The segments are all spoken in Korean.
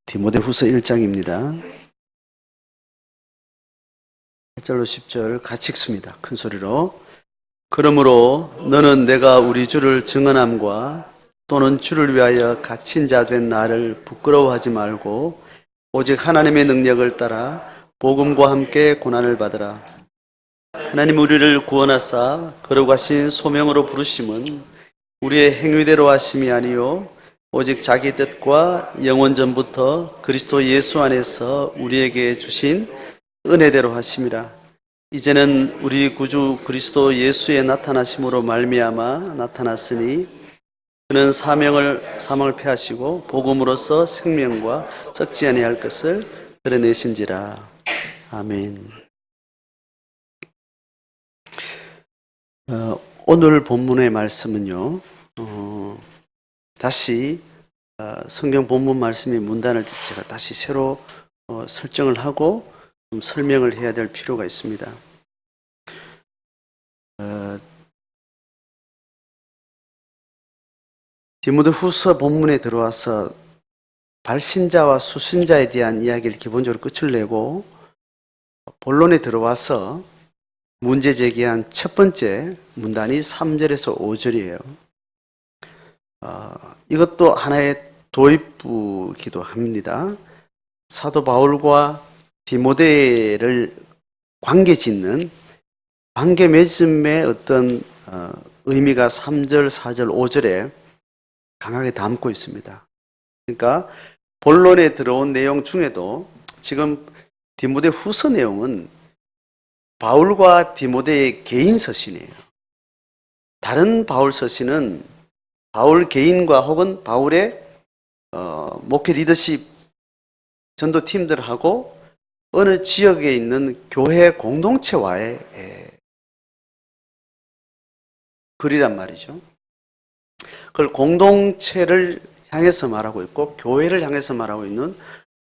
디모데후서 1장입니다. 1절로 10절 같이 읽습니다. 큰 소리로. 그러므로 너는 내가 우리 주를 증언함과 또는 주를 위하여 갇힌 자 된 나를 부끄러워하지 말고 오직 하나님의 능력을 따라 복음과 함께 고난을 받으라. 하나님 우리를 구원하사 거룩하신 소명으로 부르심은 우리의 행위대로 하심이 아니요 오직 자기 뜻과 영원 전부터 그리스도 예수 안에서 우리에게 주신 은혜대로 하심이라. 이제는 우리 구주 그리스도 예수의 나타나심으로 말미암아 나타났으니 그는 사망을 패하시고 복음으로써 생명과 썩지 아니할 것을 드러내신지라. 아멘. 오늘 본문의 말씀은요, 다시 성경 본문 말씀의 문단을 제가 다시 새로 설정을 하고 좀 설명을 해야 될 필요가 있습니다. 디모데후서 본문에 들어와서 발신자와 수신자에 대한 이야기를 기본적으로 끝을 내고 본론에 들어와서 문제 제기한 첫 번째 문단이 3절에서 5절이에요. 이것도 하나의 도입부기도 합니다. 사도 바울과 디모데를 관계 짓는 관계 맺음의 어떤 의미가 3절, 4절, 5절에 강하게 담고 있습니다. 그러니까 본론에 들어온 내용 중에도 지금 디모데 후서 내용은 바울과 디모데의 개인 서신이에요. 다른 바울 서신은 바울 개인과 혹은 바울의 목회 리더십 전도팀들하고 어느 지역에 있는 교회 공동체와의 글이란 말이죠. 그걸 공동체를 향해서 말하고 있고 교회를 향해서 말하고 있는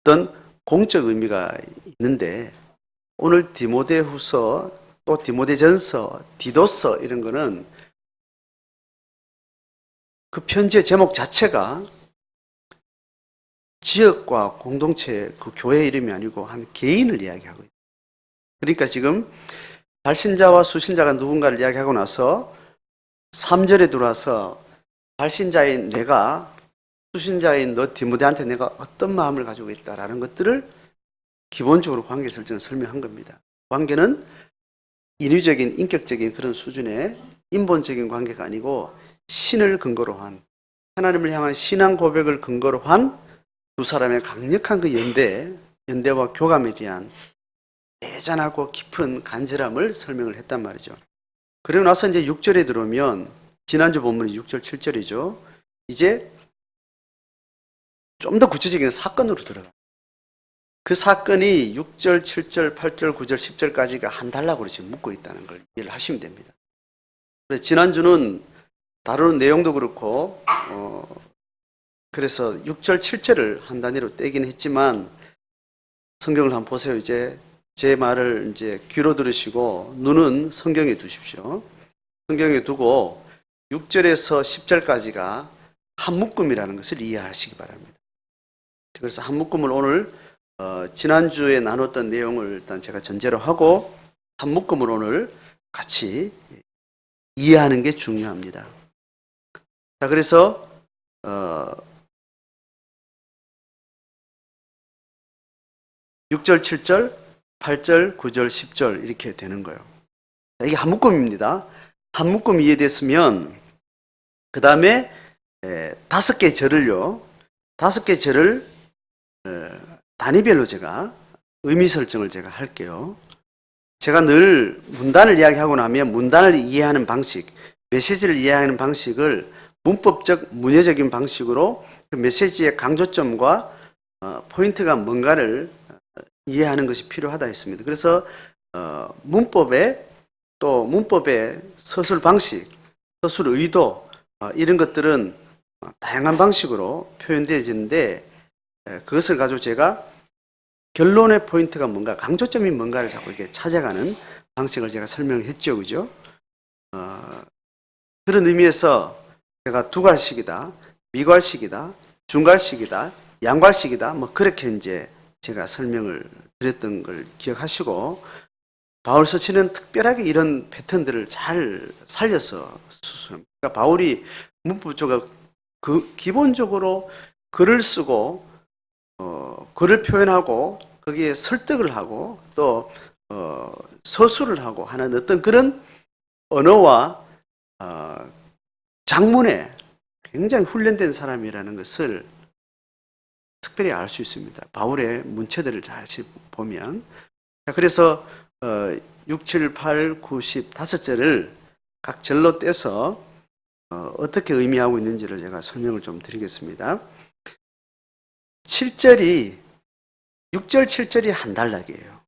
어떤 공적 의미가 있는데 오늘 디모데후서 또 디모데전서, 디도서 이런 거는 그 편지의 제목 자체가 지역과 공동체 그 교회 이름이 아니고 한 개인을 이야기하고 있다. 그러니까 지금 발신자와 수신자가 누군가를 이야기하고 나서 3절에 들어와서 발신자인 내가 수신자인 너 디모데한테 내가 어떤 마음을 가지고 있다라는 것들을 기본적으로 관계 설정을 설명한 겁니다. 관계는 인위적인 인격적인 그런 수준의 인본적인 관계가 아니고 신을 근거로 한 하나님을 향한 신앙 고백을 근거로 한 두 사람의 강력한 그 연대와 교감에 대한 애잔하고 깊은 간절함을 설명을 했단 말이죠. 그리고 나서 이제 6절에 들어오면 지난주 본문이 6절, 7절이죠. 이제 좀 더 구체적인 사건으로 들어가요. 그 사건이 6절, 7절, 8절, 9절, 10절까지가 한 단락으로 지금 묶고 있다는 걸 이해를 하시면 됩니다. 그래서 지난주는 다루는 내용도 그렇고 그래서 6절, 7절을 한 단위로 떼긴 했지만 성경을 한번 보세요. 이제 제 말을 이제 귀로 들으시고 눈은 성경에 두십시오. 성경에 두고 6절에서 10절까지가 한 묶음이라는 것을 이해하시기 바랍니다. 그래서 한 묶음을 오늘 지난주에 나눴던 내용을 일단 제가 전제로 하고 한 묶음을 오늘 같이 이해하는 게 중요합니다. 자, 그래서 6절, 7절, 8절, 9절, 10절 이렇게 되는 거예요. 이게 한 묶음입니다. 한 묶음 이해됐으면 그 다음에 5개 절을요. 5개 절을 단위별로 제가 의미 설정을 제가 할게요. 제가 늘 문단을 이야기하고 나면 문단을 이해하는 방식, 메시지를 이해하는 방식을 문법적, 문예적인 방식으로 그 메시지의 강조점과 포인트가 뭔가를 이해하는 것이 필요하다 했습니다. 그래서 문법의 서술 방식, 서술 의도 이런 것들은 다양한 방식으로 표현되어지는데 그것을 가지고 제가 결론의 포인트가 뭔가, 강조점이 뭔가를 자꾸 이렇게 찾아가는 방식을 제가 설명을 했죠, 그죠? 그런 의미에서 제가 두괄식이다, 미괄식이다, 중괄식이다 양괄식이다. 뭐 그렇게 이제 제가 설명을 드렸던 걸 기억하시고, 바울 서신은 특별하게 이런 패턴들을 잘 살려서 수술합니다. 그러니까 바울이 문법적으로 기본적으로 글을 쓰고 글을 표현하고 거기에 설득을 하고 또 서술을 하고 하는 어떤 그런 언어와 작문에 굉장히 훈련된 사람이라는 것을 특별히 알 수 있습니다. 바울의 문체들을 잘 보면. 그래서 6, 7, 8, 9, 10, 5절을 각 절로 떼서 어떻게 의미하고 있는지를 제가 설명을 좀 드리겠습니다. 7절이 6절, 7절이 한 단락이에요.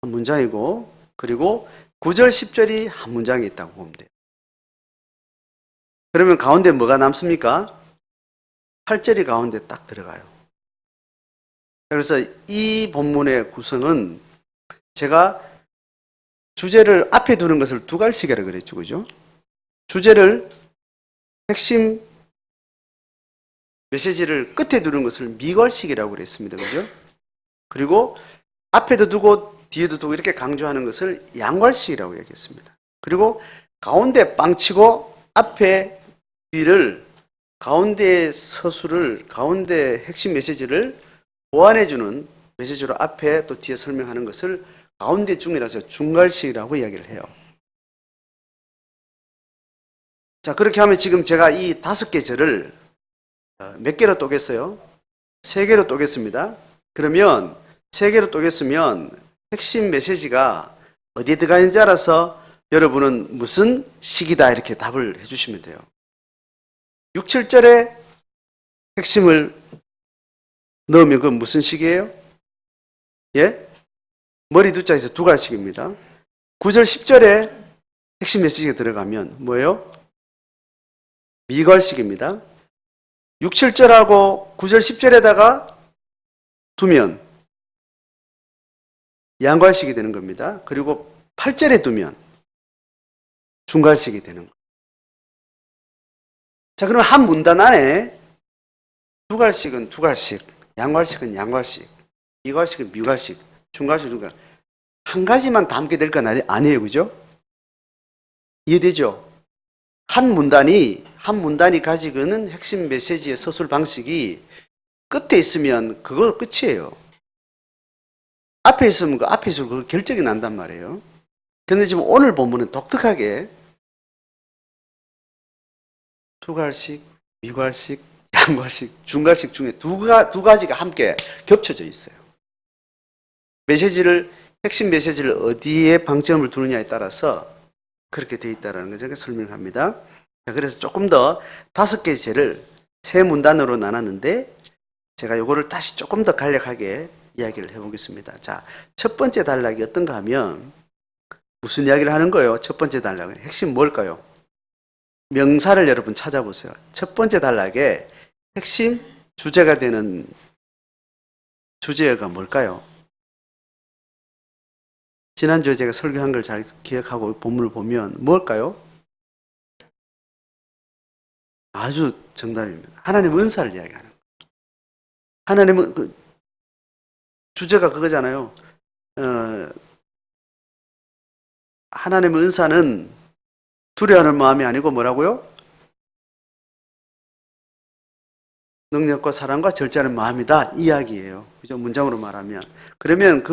한 문장이고, 그리고 9절, 10절이 한 문장이 있다고 보면 돼요. 그러면 가운데 뭐가 남습니까? 8절이 가운데 딱 들어가요. 그래서 이 본문의 구성은 제가 주제를 앞에 두는 것을 두갈식이라고 그랬죠. 그죠? 주제를 핵심 메시지를 끝에 두는 것을 미괄식이라고 그랬습니다. 그죠? 그리고 앞에도 두고 뒤에도 두고 이렇게 강조하는 것을 양괄식이라고 얘기했습니다. 그리고 가운데 빵치고 앞에 뒤를 가운데 서술을 가운데 핵심 메시지를 보완해주는 메시지로 앞에 또 뒤에 설명하는 것을 가운데 중이라서 중괄식이라고 이야기를 해요. 자, 그렇게 하면 지금 제가 이 5개 절을 몇 개로 쪼갰어요? 3개로 쪼갰습니다. 그러면 3개로 쪼갰으면 핵심 메시지가 어디에 들어가는지 알아서 여러분은 무슨 식이다 이렇게 답을 해주시면 돼요. 6, 7절에 핵심을 넣으면 그건 무슨 식이에요? 예? 머리 두자에서 두갈식입니다. 9절, 10절에 핵심 메시지가 들어가면 뭐예요? 미괄식입니다. 6, 7절하고 9절, 10절에다가 두면 양괄식이 되는 겁니다. 그리고 8절에 두면 중괄식이 되는 거예요. 자, 그럼 한 문단 안에 두갈식은 두갈식, 양괄식은 양괄식, 미괄식은 미괄식, 중괄식, 중괄식. 한 가지만 담게 될 건 아니에요. 그죠? 이해되죠? 한 문단이 가지고 있는 핵심 메시지의 서술 방식이 끝에 있으면 그거 끝이에요. 앞에 있으면 그 앞에서 그 결정이 난단 말이에요. 그런데 지금 오늘 본문은 독특하게 두괄식, 미괄식, 양괄식, 중괄식 중에 두 가지가 함께 겹쳐져 있어요. 핵심 메시지를 어디에 방점을 두느냐에 따라서 그렇게 되어 있다는 걸 제가 설명합니다. 그래서 조금 더 5개 제를 3문단으로 나눴는데 제가 이거를 다시 조금 더 간략하게 이야기를 해보겠습니다. 자, 첫 번째 단락이 어떤가 하면 무슨 이야기를 하는 거예요? 첫 번째 단락은 핵심 뭘까요? 명사를 여러분 찾아보세요. 첫 번째 단락에 핵심 주제가 되는 주제가 뭘까요? 지난주에 제가 설교한 걸 잘 기억하고 본문을 보면 뭘까요? 아주 정답입니다. 하나님 은사를 이야기하는 거예요. 하나님은 주제가 그거잖아요. 하나님의 은사는 두려워하는 마음이 아니고 뭐라고요? 능력과 사랑과 절제하는 마음이다. 이야기예요. 그죠? 문장으로 말하면. 그러면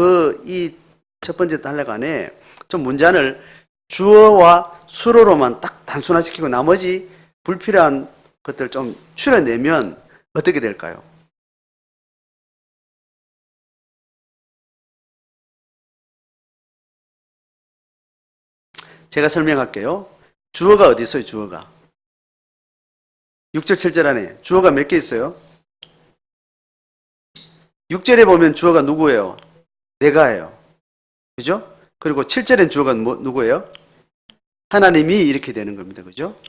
이 첫 번째 단락 안에 좀 문장을 주어와 수로로만 딱 단순화시키고 나머지 불필요한 것들 좀 추려내면 어떻게 될까요? 제가 설명할게요. 주어가 어디 있어요? 주어가 6절 7절 안에 주어가 몇 개 있어요? 6절에 보면 주어가 누구예요? 내가예요. 그죠? 그리고 7절엔 주어가 누구예요? 하나님이 이렇게 되는 겁니다. 그죠?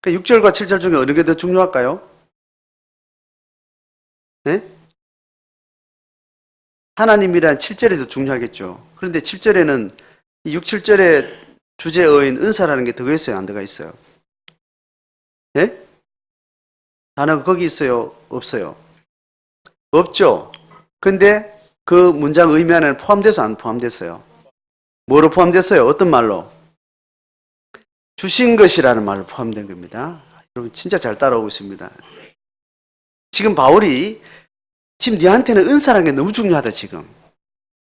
6절과 7절 중에 어느 게 더 중요할까요? 네? 하나님이란 7절이 더 중요하겠죠. 그런데 7절에는 6, 7절에 주제어인 은사라는 게 들어가 있어요? 안 들어가 있어요? 네? 단어가 거기 있어요? 없어요? 없죠? 근데 그 문장 의미 안에는 포함돼서 안 포함됐어요? 뭐로 포함됐어요? 어떤 말로? 주신 것이라는 말로 포함된 겁니다. 여러분 진짜 잘 따라오고 있습니다. 지금 바울이 지금 너한테는 은사라는 게 너무 중요하다 지금.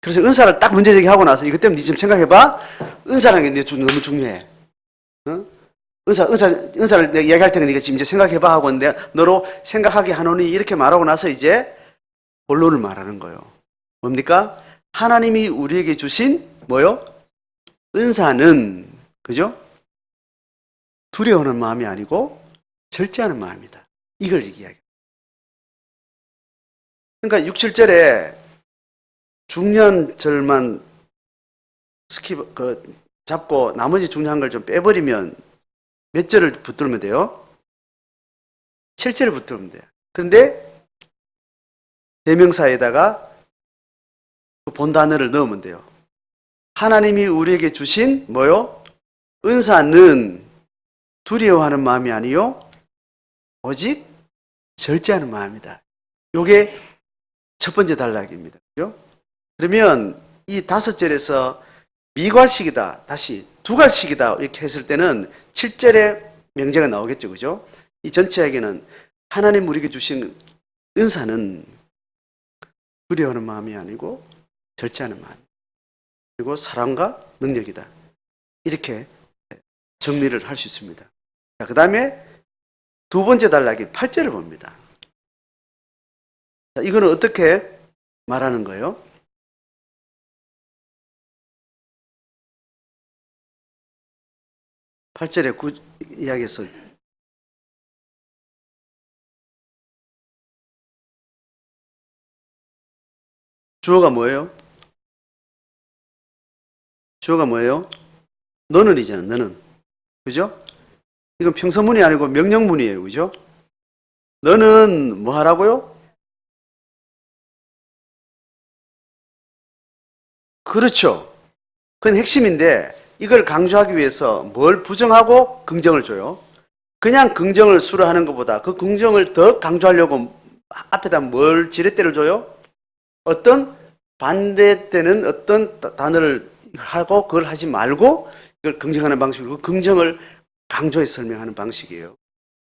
그래서 은사를 딱 문제 제기하고 나서 이것 때문에 네 지금 생각해봐. 은사라는 게 너무 중요해. 어? 은사를 내가 이야기할 테니까 네가 지금 이제 생각해봐 하고 있는데 너로 생각하게 하노니 이렇게 말하고 나서 이제 본론을 말하는 거예요. 뭡니까? 하나님이 우리에게 주신 뭐요? 은사는 그죠? 두려워하는 마음이 아니고 절제하는 마음이다. 이걸 얘기해요. 그러니까 6, 7절에 중요한 절만 잡고 나머지 중요한 걸 좀 빼버리면 몇 절을 붙들면 돼요? 7절을 붙들면 돼요. 그런데 대명사에다가 그 본 단어를 넣으면 돼요. 하나님이 우리에게 주신 뭐요? 은사는 두려워하는 마음이 아니요 오직 절제하는 마음이다. 요게 첫 번째 단락입니다. 그죠? 그러면 이 5절에서 미괄식이다, 다시 두괄식이다 이렇게 했을 때는 7절에 명제가 나오겠죠. 그죠? 이 전체에게는 하나님 우리에게 주신 은사는 두려워하는 마음이 아니고 절제하는 마음, 그리고 사랑과 능력이다. 이렇게 정리를 할 수 있습니다. 자, 그 다음에 두 번째 단락이 8절을 봅니다. 자, 이거는 어떻게 말하는 거예요? 팔절에 이야기에서 주어가 뭐예요? 주어가 뭐예요? 너는이잖아, 너는. 그죠? 이건 평서문이 아니고 명령문이에요. 그죠? 너는 뭐 하라고요? 그렇죠. 그건 핵심인데 이걸 강조하기 위해서 뭘 부정하고 긍정을 줘요? 그냥 긍정을 수로하는 것보다 그 긍정을 더 강조하려고 앞에다 뭘 지렛대를 줘요? 어떤 반대되는 어떤 단어를 하고 그걸 하지 말고 이걸 긍정하는 방식으로 그 긍정을 강조해서 설명하는 방식이에요.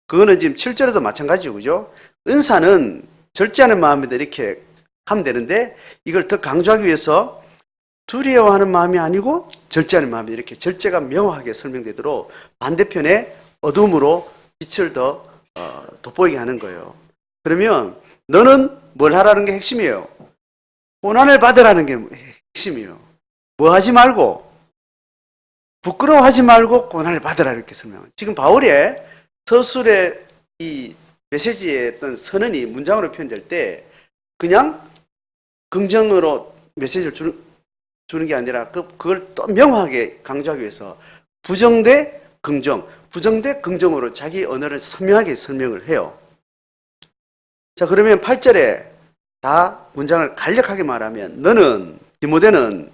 그거는 지금 7절에도 마찬가지죠. 그죠? 은사는 절제하는 마음이다 이렇게 하면 되는데 이걸 더 강조하기 위해서 두려워하는 마음이 아니고 절제하는 마음이 이렇게 절제가 명확하게 설명되도록 반대편에 어둠으로 빛을 더 돋보이게 하는 거예요. 그러면 너는 뭘 하라는 게 핵심이에요. 고난을 받으라는 게 핵심이에요. 뭐 하지 말고 부끄러워하지 말고 고난을 받으라 이렇게 설명해요. 지금 바울의 서술의 이 메시지의 어떤 선언이 문장으로 표현될 때 그냥 긍정으로 메시지를 주는 게 아니라 그걸 또 명확하게 강조하기 위해서 부정 대 긍정, 부정 대 긍정으로 자기 언어를 선명하게 설명을 해요. 자, 그러면 8절에 다 문장을 간략하게 말하면 너는 디모데는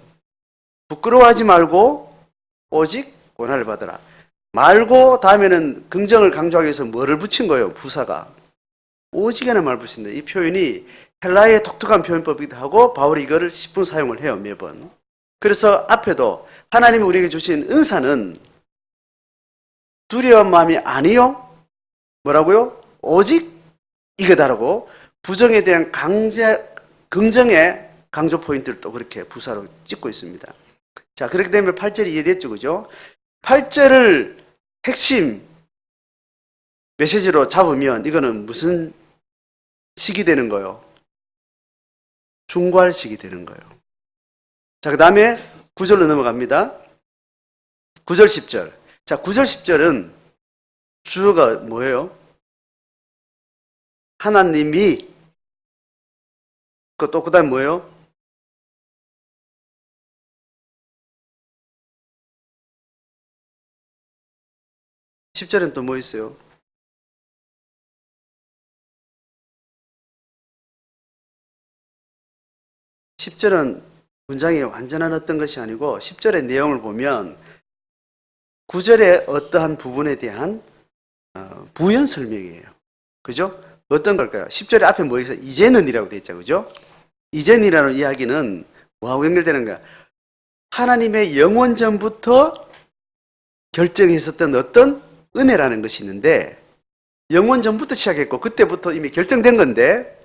부끄러워하지 말고 오직 고난을 받으라. 말고 다음에는 긍정을 강조하기 위해서 뭐를 붙인 거예요? 부사가. 오직이라는 말 붙인다. 이 표현이 헬라의 독특한 표현법이기도 하고 바울이 이거를 10분 사용을 해요. 매번. 그래서 앞에도 하나님이 우리에게 주신 은사는 두려운 마음이 아니요. 뭐라고요? 오직 이거다라고 부정에 대한 긍정의 강조 포인트를 또 그렇게 부사로 찍고 있습니다. 자, 그렇게 되면 8절이 이해됐죠, 그죠? 8절을 핵심 메시지로 잡으면 이거는 무슨 식이 되는 거예요? 중괄식이 되는 거예요. 자, 그 다음에 9절로 넘어갑니다. 9절, 10절. 자, 9절, 10절은 주어가 뭐예요? 하나님이 또 그 다음에 뭐예요? 십 절엔 또 뭐 있어요? 십 절은 문장이 완전한 어떤 것이 아니고 10절의 내용을 보면 9절의 어떠한 부분에 대한 부연 설명이에요. 그죠? 어떤 걸까요? 10절에 앞에 뭐 있어요? 이제는이라고 되어 있죠. 그죠? 이제는이라는 이야기는 뭐하고 연결되는 거야? 하나님의 영원 전부터 결정했었던 어떤 은혜라는 것이 있는데, 영원 전부터 시작했고 그때부터 이미 결정된 건데,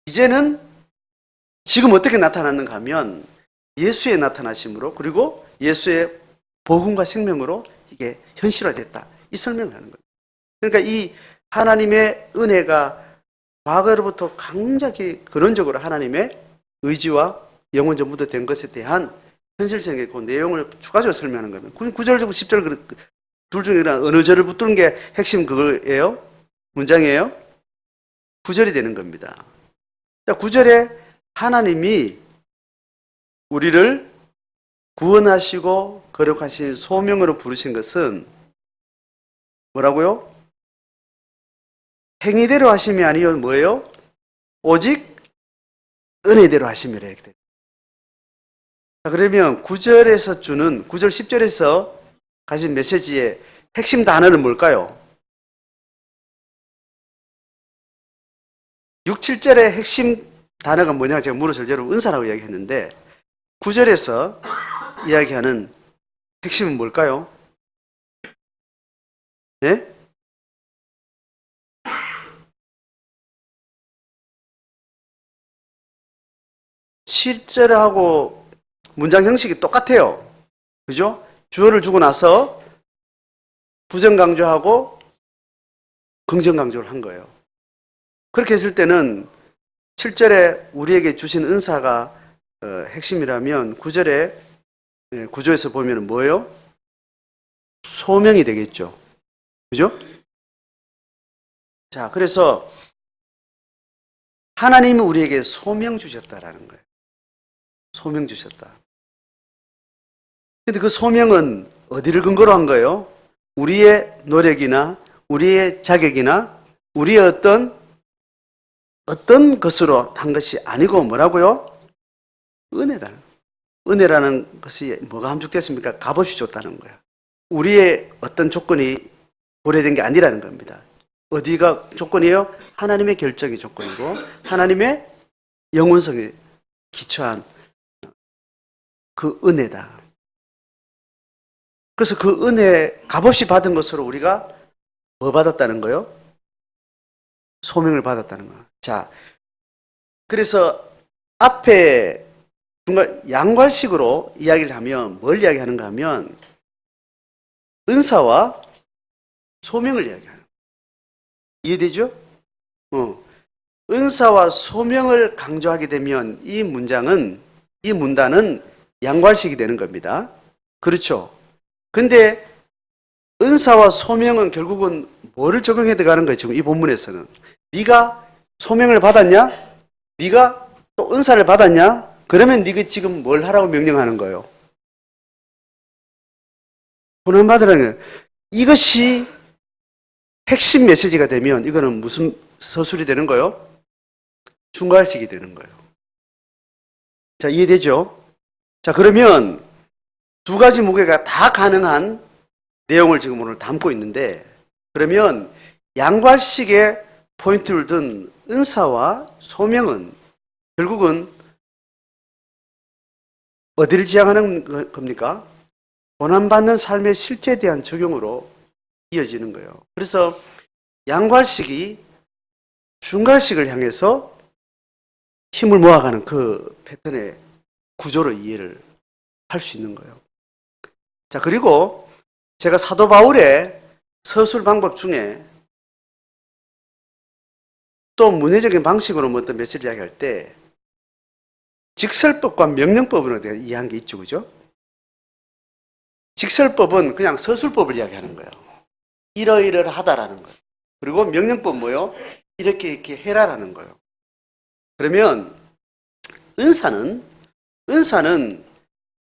이제는 지금 어떻게 나타났는가 하면 예수의 나타나심으로, 그리고 예수의 복음과 생명으로 이게 현실화됐다, 이 설명을 하는 거예요. 그러니까 이 하나님의 은혜가 과거로부터 강하게 근원적으로 하나님의 의지와 영원 전부터 된 것에 대한 현실성의 그 내용을 추가적으로 설명하는 겁니다. 9절하고 10절 둘 중에 어느 절을 붙드는 게 핵심 그거예요? 문장이에요? 9절이 되는 겁니다. 9절에 하나님이 우리를 구원하시고 거룩하신 소명으로 부르신 것은 뭐라고요? 행위대로 하심이 아니요 뭐예요? 오직 은혜대로 하심이라 이렇게 돼요. 그러면 9절에서 주는 9절 10절에서 가진 메시지의 핵심 단어는 뭘까요? 6, 7절의 핵심 단어가 뭐냐 제가 물었을 때 여러분 은사라고 이야기했는데 9절에서 이야기하는 핵심은 뭘까요? 네? 실제하고 문장 형식이 똑같아요. 그죠? 주어를 주고 나서 부정 강조하고 긍정 강조를 한 거예요. 그렇게 했을 때는 7절에 우리에게 주신 은사가 핵심이라면 9절에 구조에서 보면 뭐예요? 소명이 되겠죠. 그죠? 자, 그래서 하나님이 우리에게 소명 주셨다라는 거예요. 소명 주셨다. 근데 그 소명은 어디를 근거로 한 거예요? 우리의 노력이나 우리의 자격이나 우리의 어떤 것으로 한 것이 아니고 뭐라고요? 은혜다. 은혜라는 것이 뭐가 함축됐습니까? 값없이 줬다는 거야. 우리의 어떤 조건이 고려된 게 아니라는 겁니다. 어디가 조건이에요? 하나님의 결정이 조건이고 하나님의 영원성에 기초한 그 은혜다. 그래서 그 은혜 값없이 받은 것으로 우리가 뭐 받았다는 거예요? 소명을 받았다는 거예요. 자, 그래서 앞에 양괄식으로 이야기를 하면 뭘 이야기하는가 하면 은사와 소명을 이야기하는 거예요. 이해되죠? 은사와 소명을 강조하게 되면 이 문단은 양괄식이 되는 겁니다. 그렇죠? 근데 은사와 소명은 결국은 뭐를 적용해 들어가는 거예요? 지금 이 본문에서는 네가 소명을 받았냐? 네가 또 은사를 받았냐? 그러면 네가 지금 뭘 하라고 명령하는 거예요? 구원받으라는 거예요. 이것이 핵심 메시지가 되면 이거는 무슨 서술이 되는 거예요? 중괄식이 되는 거예요. 자, 이해되죠? 자, 그러면 두 가지 무게가 다 가능한 내용을 지금 오늘 담고 있는데, 그러면 양괄식의 포인트를 둔 은사와 소명은 결국은 어디를 지향하는 겁니까? 고난받는 삶의 실제에 대한 적용으로 이어지는 거예요. 그래서 양괄식이 중괄식을 향해서 힘을 모아가는 그 패턴의 구조로 이해를 할 수 있는 거예요. 자, 그리고 제가 사도 바울의 서술 방법 중에 또 문해적인 방식으로 어떤 메시지를 이야기할 때 직설법과 명령법으로 내가 이해한 게 있죠. 그죠? 직설법은 그냥 서술법을 이야기하는 거예요. 이러이러하다라는 거예요. 그리고 명령법 뭐요? 이렇게 해라라는 거예요. 그러면 은사는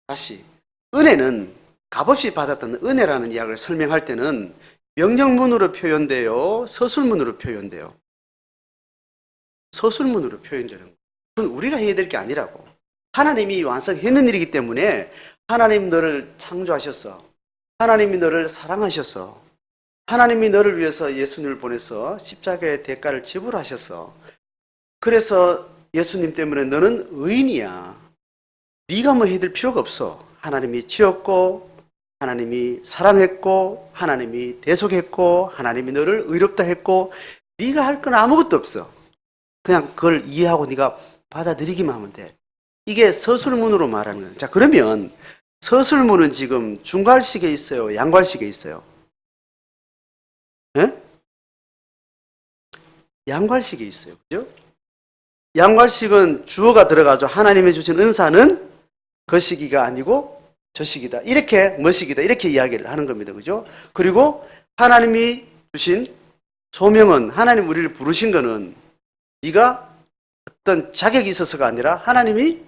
다시 은혜는 값없이 받았던 은혜라는 이야기를 설명할 때는 명령문으로 표현돼요? 서술문으로 표현돼요? 서술문으로 표현되는 거예요. 그건 우리가 해야 될 게 아니라고. 하나님이 완성했는 일이기 때문에 하나님 너를 창조하셨어. 하나님이 너를 사랑하셨어. 하나님이 너를 위해서 예수님을 보내서 십자가의 대가를 지불하셨어. 그래서 예수님 때문에 너는 의인이야. 네가 뭐 해줄 필요가 없어. 하나님이 지었고, 하나님이 사랑했고, 하나님이 대속했고, 하나님이 너를 의롭다 했고, 네가 할 건 아무것도 없어. 그냥 그걸 이해하고 네가 받아들이기만 하면 돼. 이게 서술문으로 말하는 거예요. 자, 그러면 서술문은 지금 중괄식에 있어요? 양괄식에 있어요? 예? 양괄식에 있어요. 그죠? 양괄식은 주어가 들어가죠. 하나님이 주신 은사는 그 시기가 아니고 저 시기다. 이렇게 뭐 시기다. 이렇게 이야기를 하는 겁니다. 그죠? 그리고 하나님이 주신 소명은 하나님 우리를 부르신 거는 네가 어떤 자격이 있어서가 아니라 하나님이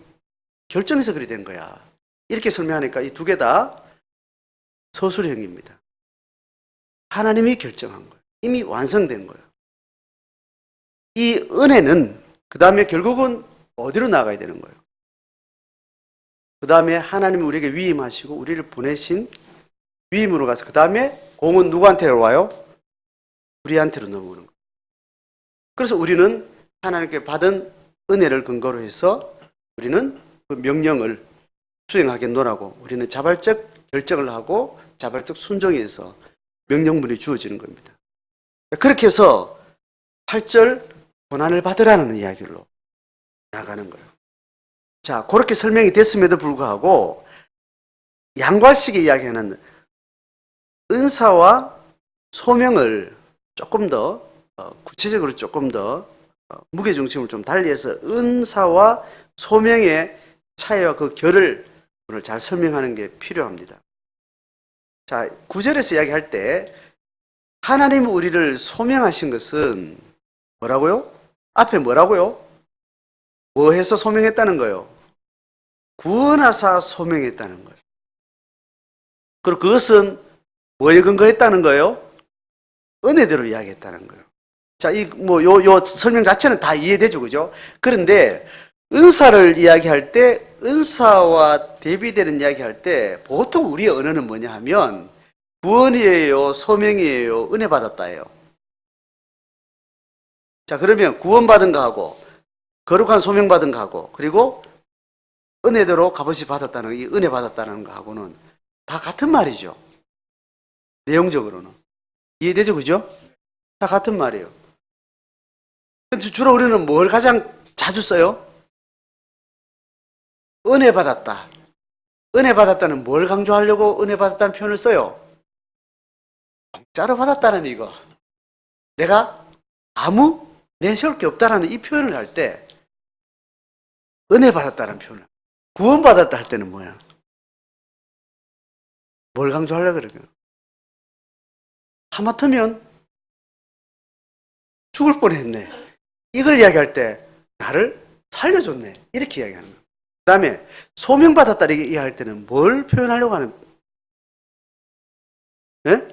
결정해서 그리 된 거야. 이렇게 설명하니까 이 두 개 다 서술형입니다. 하나님이 결정한 거예요. 이미 완성된 거예요. 이 은혜는 그 다음에 결국은 어디로 나가야 되는 거예요? 그 다음에 하나님이 우리에게 위임하시고 우리를 보내신 위임으로 가서 그 다음에 공은 누구한테 와요? 우리한테로 넘어오는 거예요. 그래서 우리는 하나님께 받은 은혜를 근거로 해서 우리는 그 명령을 수행하겠노라고 우리는 자발적 결정을 하고 자발적 순종해서 명령문이 주어지는 겁니다. 그렇게 해서 8절 고난을 받으라는 이야기로 나가는 거예요. 자, 그렇게 설명이 됐음에도 불구하고 양괄식의 이야기하는 은사와 소명을 조금 더 구체적으로 조금 더 무게중심을 좀 달리해서 은사와 소명의 차이와 그 결을 오늘 잘 설명하는 게 필요합니다. 자, 9절에서 이야기할 때 하나님 우리를 소명하신 것은 뭐라고요? 앞에 뭐라고요? 뭐 해서 소명했다는 거예요? 구원하사 소명했다는 거예요. 그리고 그것은 뭐에 근거했다는 거예요? 은혜대로 이야기했다는 거예요. 자, 요 설명 자체는 다 이해되죠, 그죠? 그런데 은사를 이야기할 때, 은사와 대비되는 이야기할 때, 보통 우리의 언어는 뭐냐 하면, 구원이에요, 소명이에요, 은혜 받았다예요. 자, 그러면 구원받은 거하고, 거룩한 소명 받은 거하고, 그리고 은혜대로 값없이 받았다는, 이 은혜 받았다는 거하고는 다 같은 말이죠. 내용적으로는. 이해되죠, 그죠? 다 같은 말이에요. 주로 우리는 뭘 가장 자주 써요? 은혜 받았다. 은혜 받았다는 뭘 강조하려고 은혜 받았다는 표현을 써요? 공짜로 받았다는 이거. 내가 아무 내세울 게 없다라는 이 표현을 할 때 은혜 받았다는 표현을 구원받았다 할 때는 뭐야? 뭘 강조하려고 그러면? 하마터면 죽을 뻔했네. 이걸 이야기할 때 나를 살려줬네. 이렇게 이야기하는 거예요. 그 다음에 소명받았다 이렇게 이야기할 때는 뭘 표현하려고 하는 예?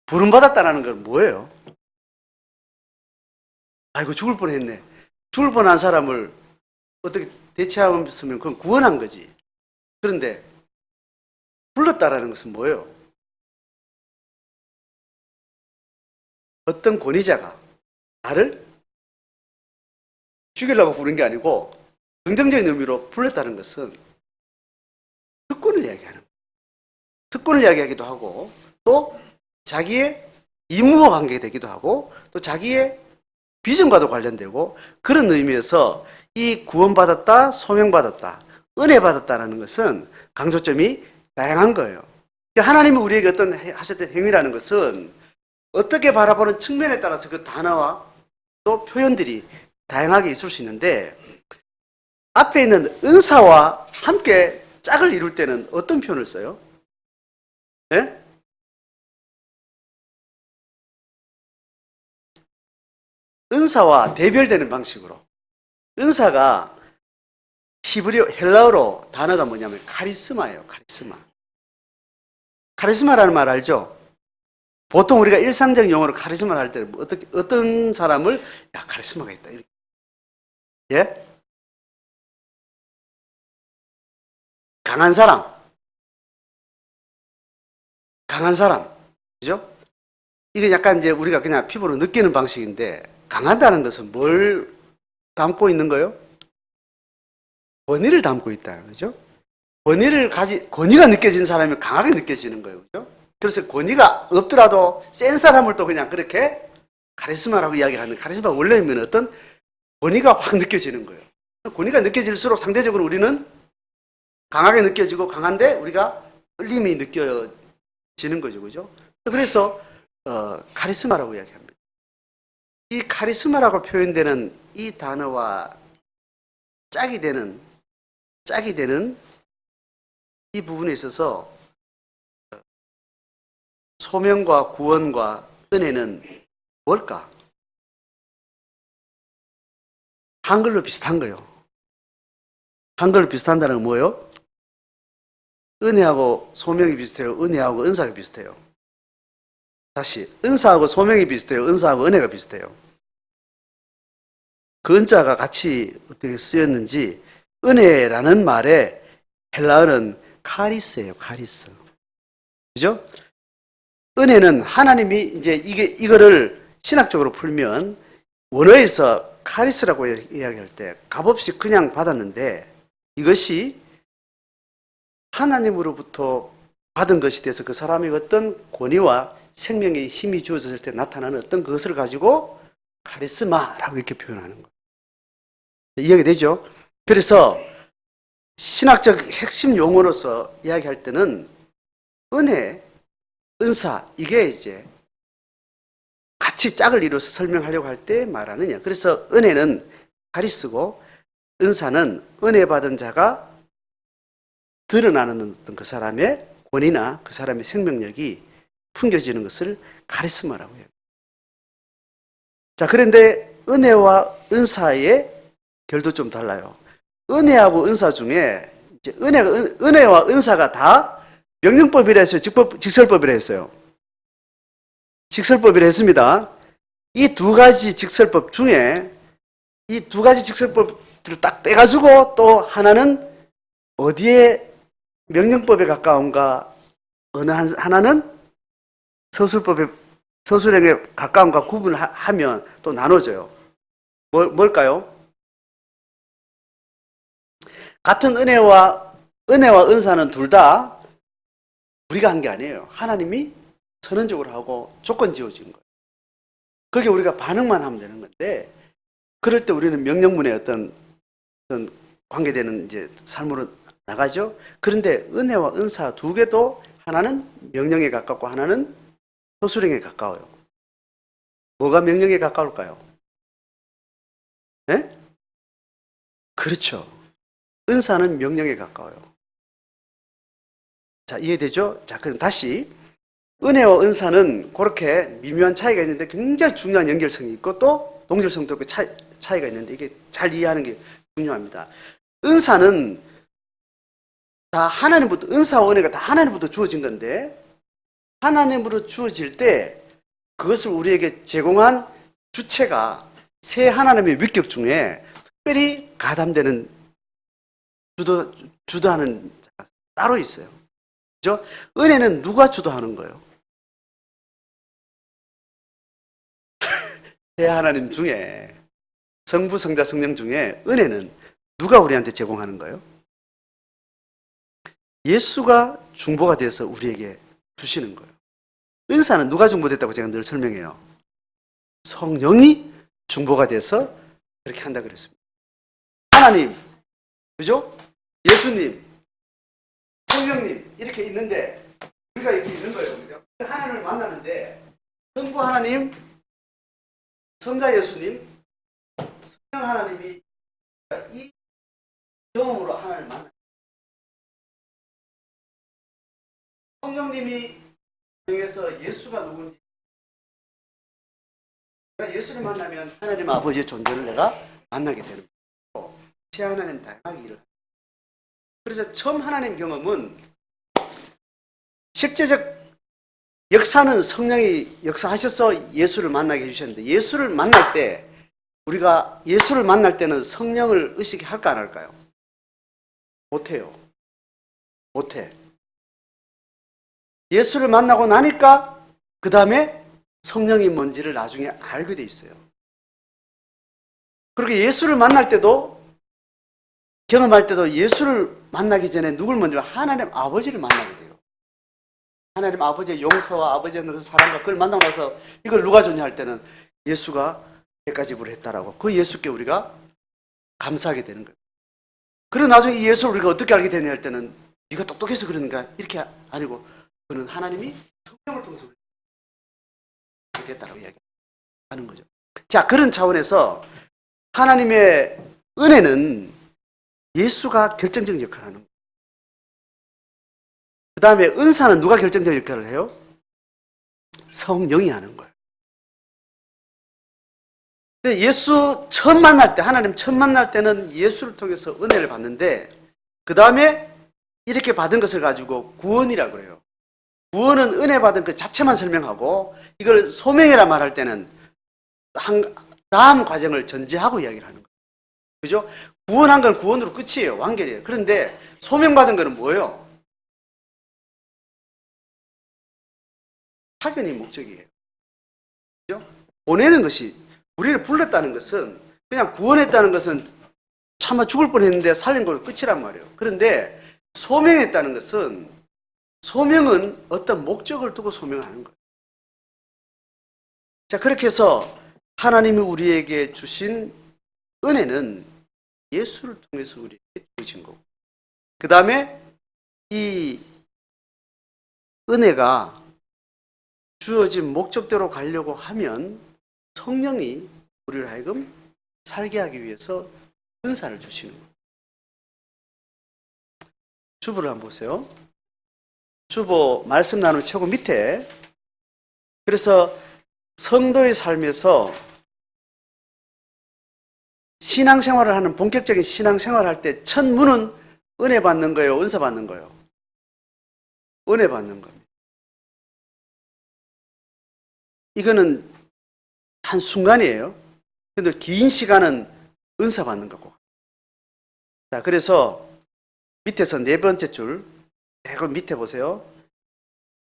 부름받았다는 건 뭐예요? 아이고 죽을 뻔했네. 죽을 뻔한 사람을 어떻게 대체하면 그건 구원한 거지. 그런데 불렀다라는 것은 뭐예요? 어떤 권위자가 나를 죽이려고 부른 게 아니고 긍정적인 의미로 불렀다는 것은 특권을 이야기하는 거예요. 특권을 이야기하기도 하고 또 자기의 임무와 관계되기도 하고 또 자기의 비전과도 관련되고 그런 의미에서 이 구원받았다, 소명받았다, 은혜받았다라는 것은 강조점이 다양한 거예요. 하나님이 우리에게 어떤 하셨던 행위라는 것은 어떻게 바라보는 측면에 따라서 그 단어와 또 표현들이 다양하게 있을 수 있는데 앞에 있는 은사와 함께 짝을 이룰 때는 어떤 표현을 써요? 네? 은사와 대별되는 방식으로 은사가 히브리어 헬라어로 단어가 뭐냐면 카리스마예요. 카리스마. 카리스마라는 말 알죠? 보통 우리가 일상적인 용어로 카리스마를 할 때는 어떤 사람을 야 카리스마가 있다 이렇게. 예? 강한 사람, 강한 사람, 그죠? 이게 약간 이제 우리가 그냥 피부로 느끼는 방식인데, 강하다는 것은 뭘 담고 있는 거예요? 권위를 담고 있다는 거죠. 권위가 느껴지는 사람이 강하게 느껴지는 거예요. 그죠? 그래서 권위가 없더라도 센 사람을 또 그냥 그렇게 카리스마라고 이야기를 하는, 카리스마가 원래 의미는 어떤 권위가 확 느껴지는 거예요. 권위가 느껴질수록 상대적으로 우리는 강하게 느껴지고, 강한데 우리가 떨림이 느껴지는 거죠. 그죠? 그래서 카리스마라고 이야기합니다. 이 카리스마라고 표현되는 이 단어와 짝이 되는 이 부분에 있어서 소명과 구원과 은혜는 뭘까? 한글로 비슷한 거예요. 한글로 비슷한다는 건 뭐예요? 은혜하고 소명이 비슷해요. 은혜하고 은사가 비슷해요. 다시, 은사하고 소명이 비슷해요. 은사하고 은혜가 비슷해요. 그 은자가 같이 어떻게 쓰였는지, 은혜라는 말의 헬라어는 카리스예요. 카리스. 그죠? 은혜는 하나님이 이제 이거를 신학적으로 풀면, 원어에서 카리스라고 이야기할 때 값없이 그냥 받았는데, 이것이 하나님으로부터 받은 것이 돼서 그 사람이 어떤 권위와 생명의 힘이 주어졌을 때 나타나는 어떤 것을 가지고 카리스마라고 이렇게 표현하는 거예요. 이해가 되죠? 그래서 신학적 핵심 용어로서 이야기할 때는 은혜, 은사, 이게 이제 같이 짝을 이루어서 설명하려고 할 때 말하느냐. 그래서 은혜는 카리스고, 은사는 은혜 받은 자가 드러나는 어떤 그 사람의 권위나 그 사람의 생명력이 풍겨지는 것을 카리스마라고 해요. 자, 그런데 은혜와 은사의 결도 좀 달라요. 은혜하고 은사 중에 이제 은혜와 은사가 다 명령법이라 했어요. 직설법이라 했어요. 직설법이라 했습니다. 이 두 가지 직설법 중에 이 두 가지 직설법들을 딱 떼가지고 또 하나는 어디에 명령법에 가까운가, 어느 하나는 서술형에 가까운가 구분을 하면 또 나눠져요. 뭘까요? 같은 은혜와 은사는 둘 다 우리가 한 게 아니에요. 하나님이 선언적으로 하고 조건 지어진 거예요. 그게 우리가 반응만 하면 되는 건데, 그럴 때 우리는 명령문에 어떤 관계되는 이제 삶으로 나가죠. 그런데 은혜와 은사 두 개도 하나는 명령에 가깝고 하나는 서술형에 가까워요. 뭐가 명령에 가까울까요? 네? 그렇죠. 은사는 명령에 가까워요. 자, 이해되죠? 자, 그럼 다시. 은혜와 은사는 그렇게 미묘한 차이가 있는데 굉장히 중요한 연결성이 있고 또 동질성도 있고 차이가 있는데, 이게 잘 이해하는 게 중요합니다. 은사는 다 하나님부터, 은사와 은혜가 다 하나님부터 주어진 건데, 하나님으로 주어질 때 그것을 우리에게 제공한 주체가 새 하나님의 위격 중에 특별히 가담되는 주도하는 자가 따로 있어요. 그죠? 은혜는 누가 주도하는 거예요? 새 하나님 중에, 성부, 성자, 성령 중에 은혜는 누가 우리한테 제공하는 거예요? 예수가 중보가 돼서 우리에게 주시는 거예요. 은사는 누가 중보됐다고 제가 늘 설명해요. 성령이 중보가 돼서 그렇게 한다 그랬습니다. 하나님, 그죠? 예수님, 성령님 이렇게 있는데 우리가 이렇게 있는 거예요. 그죠? 하나님을 만나는데 성부 하나님, 성자 예수님, 성령 하나님이 이 경험으로 하나님을 만나. 성령님이 통해서 예수가 누군지, 내가 예수를 만나면 하나님 아버지의 존재를 내가 만나게 되는 거고, 새 하나님 다양하게 일을. 그래서 처음 하나님 경험은 실제적 역사는 성령이 역사하셔서 예수를 만나게 해주셨는데, 예수를 만날 때, 우리가 예수를 만날 때는 성령을 의식할까 안 할까요? 못해요. 못해. 예수를 만나고 나니까 그 다음에 성령이 뭔지를 나중에 알게 돼 있어요. 그렇게 예수를 만날 때도, 경험할 때도 예수를 만나기 전에 누굴 먼저 하나님 아버지를 만나게 돼요. 하나님 아버지의 용서와 아버지의 그 사랑과 그걸 만나고 나서 이걸 누가 줬냐 할 때는 예수가 여기까지 일을 했다라고, 그 예수께 우리가 감사하게 되는 거예요. 그리고 나중에 이 예수를 우리가 어떻게 알게 되냐 할 때는 네가 똑똑해서 그러는가 이렇게 아니고, 그는 하나님이 성령을 통해서 알게 됐다라고 이야기하는 거죠. 자, 그런 차원에서 하나님의 은혜는 예수가 결정적인 역할을 하는 거예요. 그 다음에 은사는 누가 결정적인 역할을 해요? 성령이 하는 거예요. 예수 처음 만날 때, 하나님 처음 만날 때는 예수를 통해서 은혜를 받는데, 그 다음에 이렇게 받은 것을 가지고 구원이라고 그래요. 구원은 은혜 받은 그 자체만 설명하고, 이걸 소명이라 말할 때는 다음 과정을 전제하고 이야기를 하는 거예요. 그죠? 구원한 건 구원으로 끝이에요. 완결이에요. 그런데 소명받은 거는 뭐예요? 파견이 목적이에요. 그죠? 보내는 것이, 우리를 불렀다는 것은, 그냥 구원했다는 것은 차마 죽을 뻔했는데 살린 걸로 끝이란 말이에요. 그런데 소명했다는 것은, 소명은 어떤 목적을 두고 소명하는 거예요. 자, 그렇게 해서 하나님이 우리에게 주신 은혜는 예수를 통해서 우리에게 주어진 거고, 그 다음에 이 은혜가 주어진 목적대로 가려고 하면 성령이 우리를 하여금 살게 하기 위해서 은사를 주시는 거예요. 주보를 한번 보세요. 주보 말씀 나누는 최고 밑에, 그래서 성도의 삶에서 신앙생활을 하는, 본격적인 신앙생활을 할 때 첫 문은 은혜 받는 거예요? 은사 받는 거예요? 은혜 받는 겁니다. 이거는 한 순간이에요. 그런데 긴 시간은 은사 받는 거고. 자, 그래서 밑에서 네 번째 줄, 그 밑에 보세요.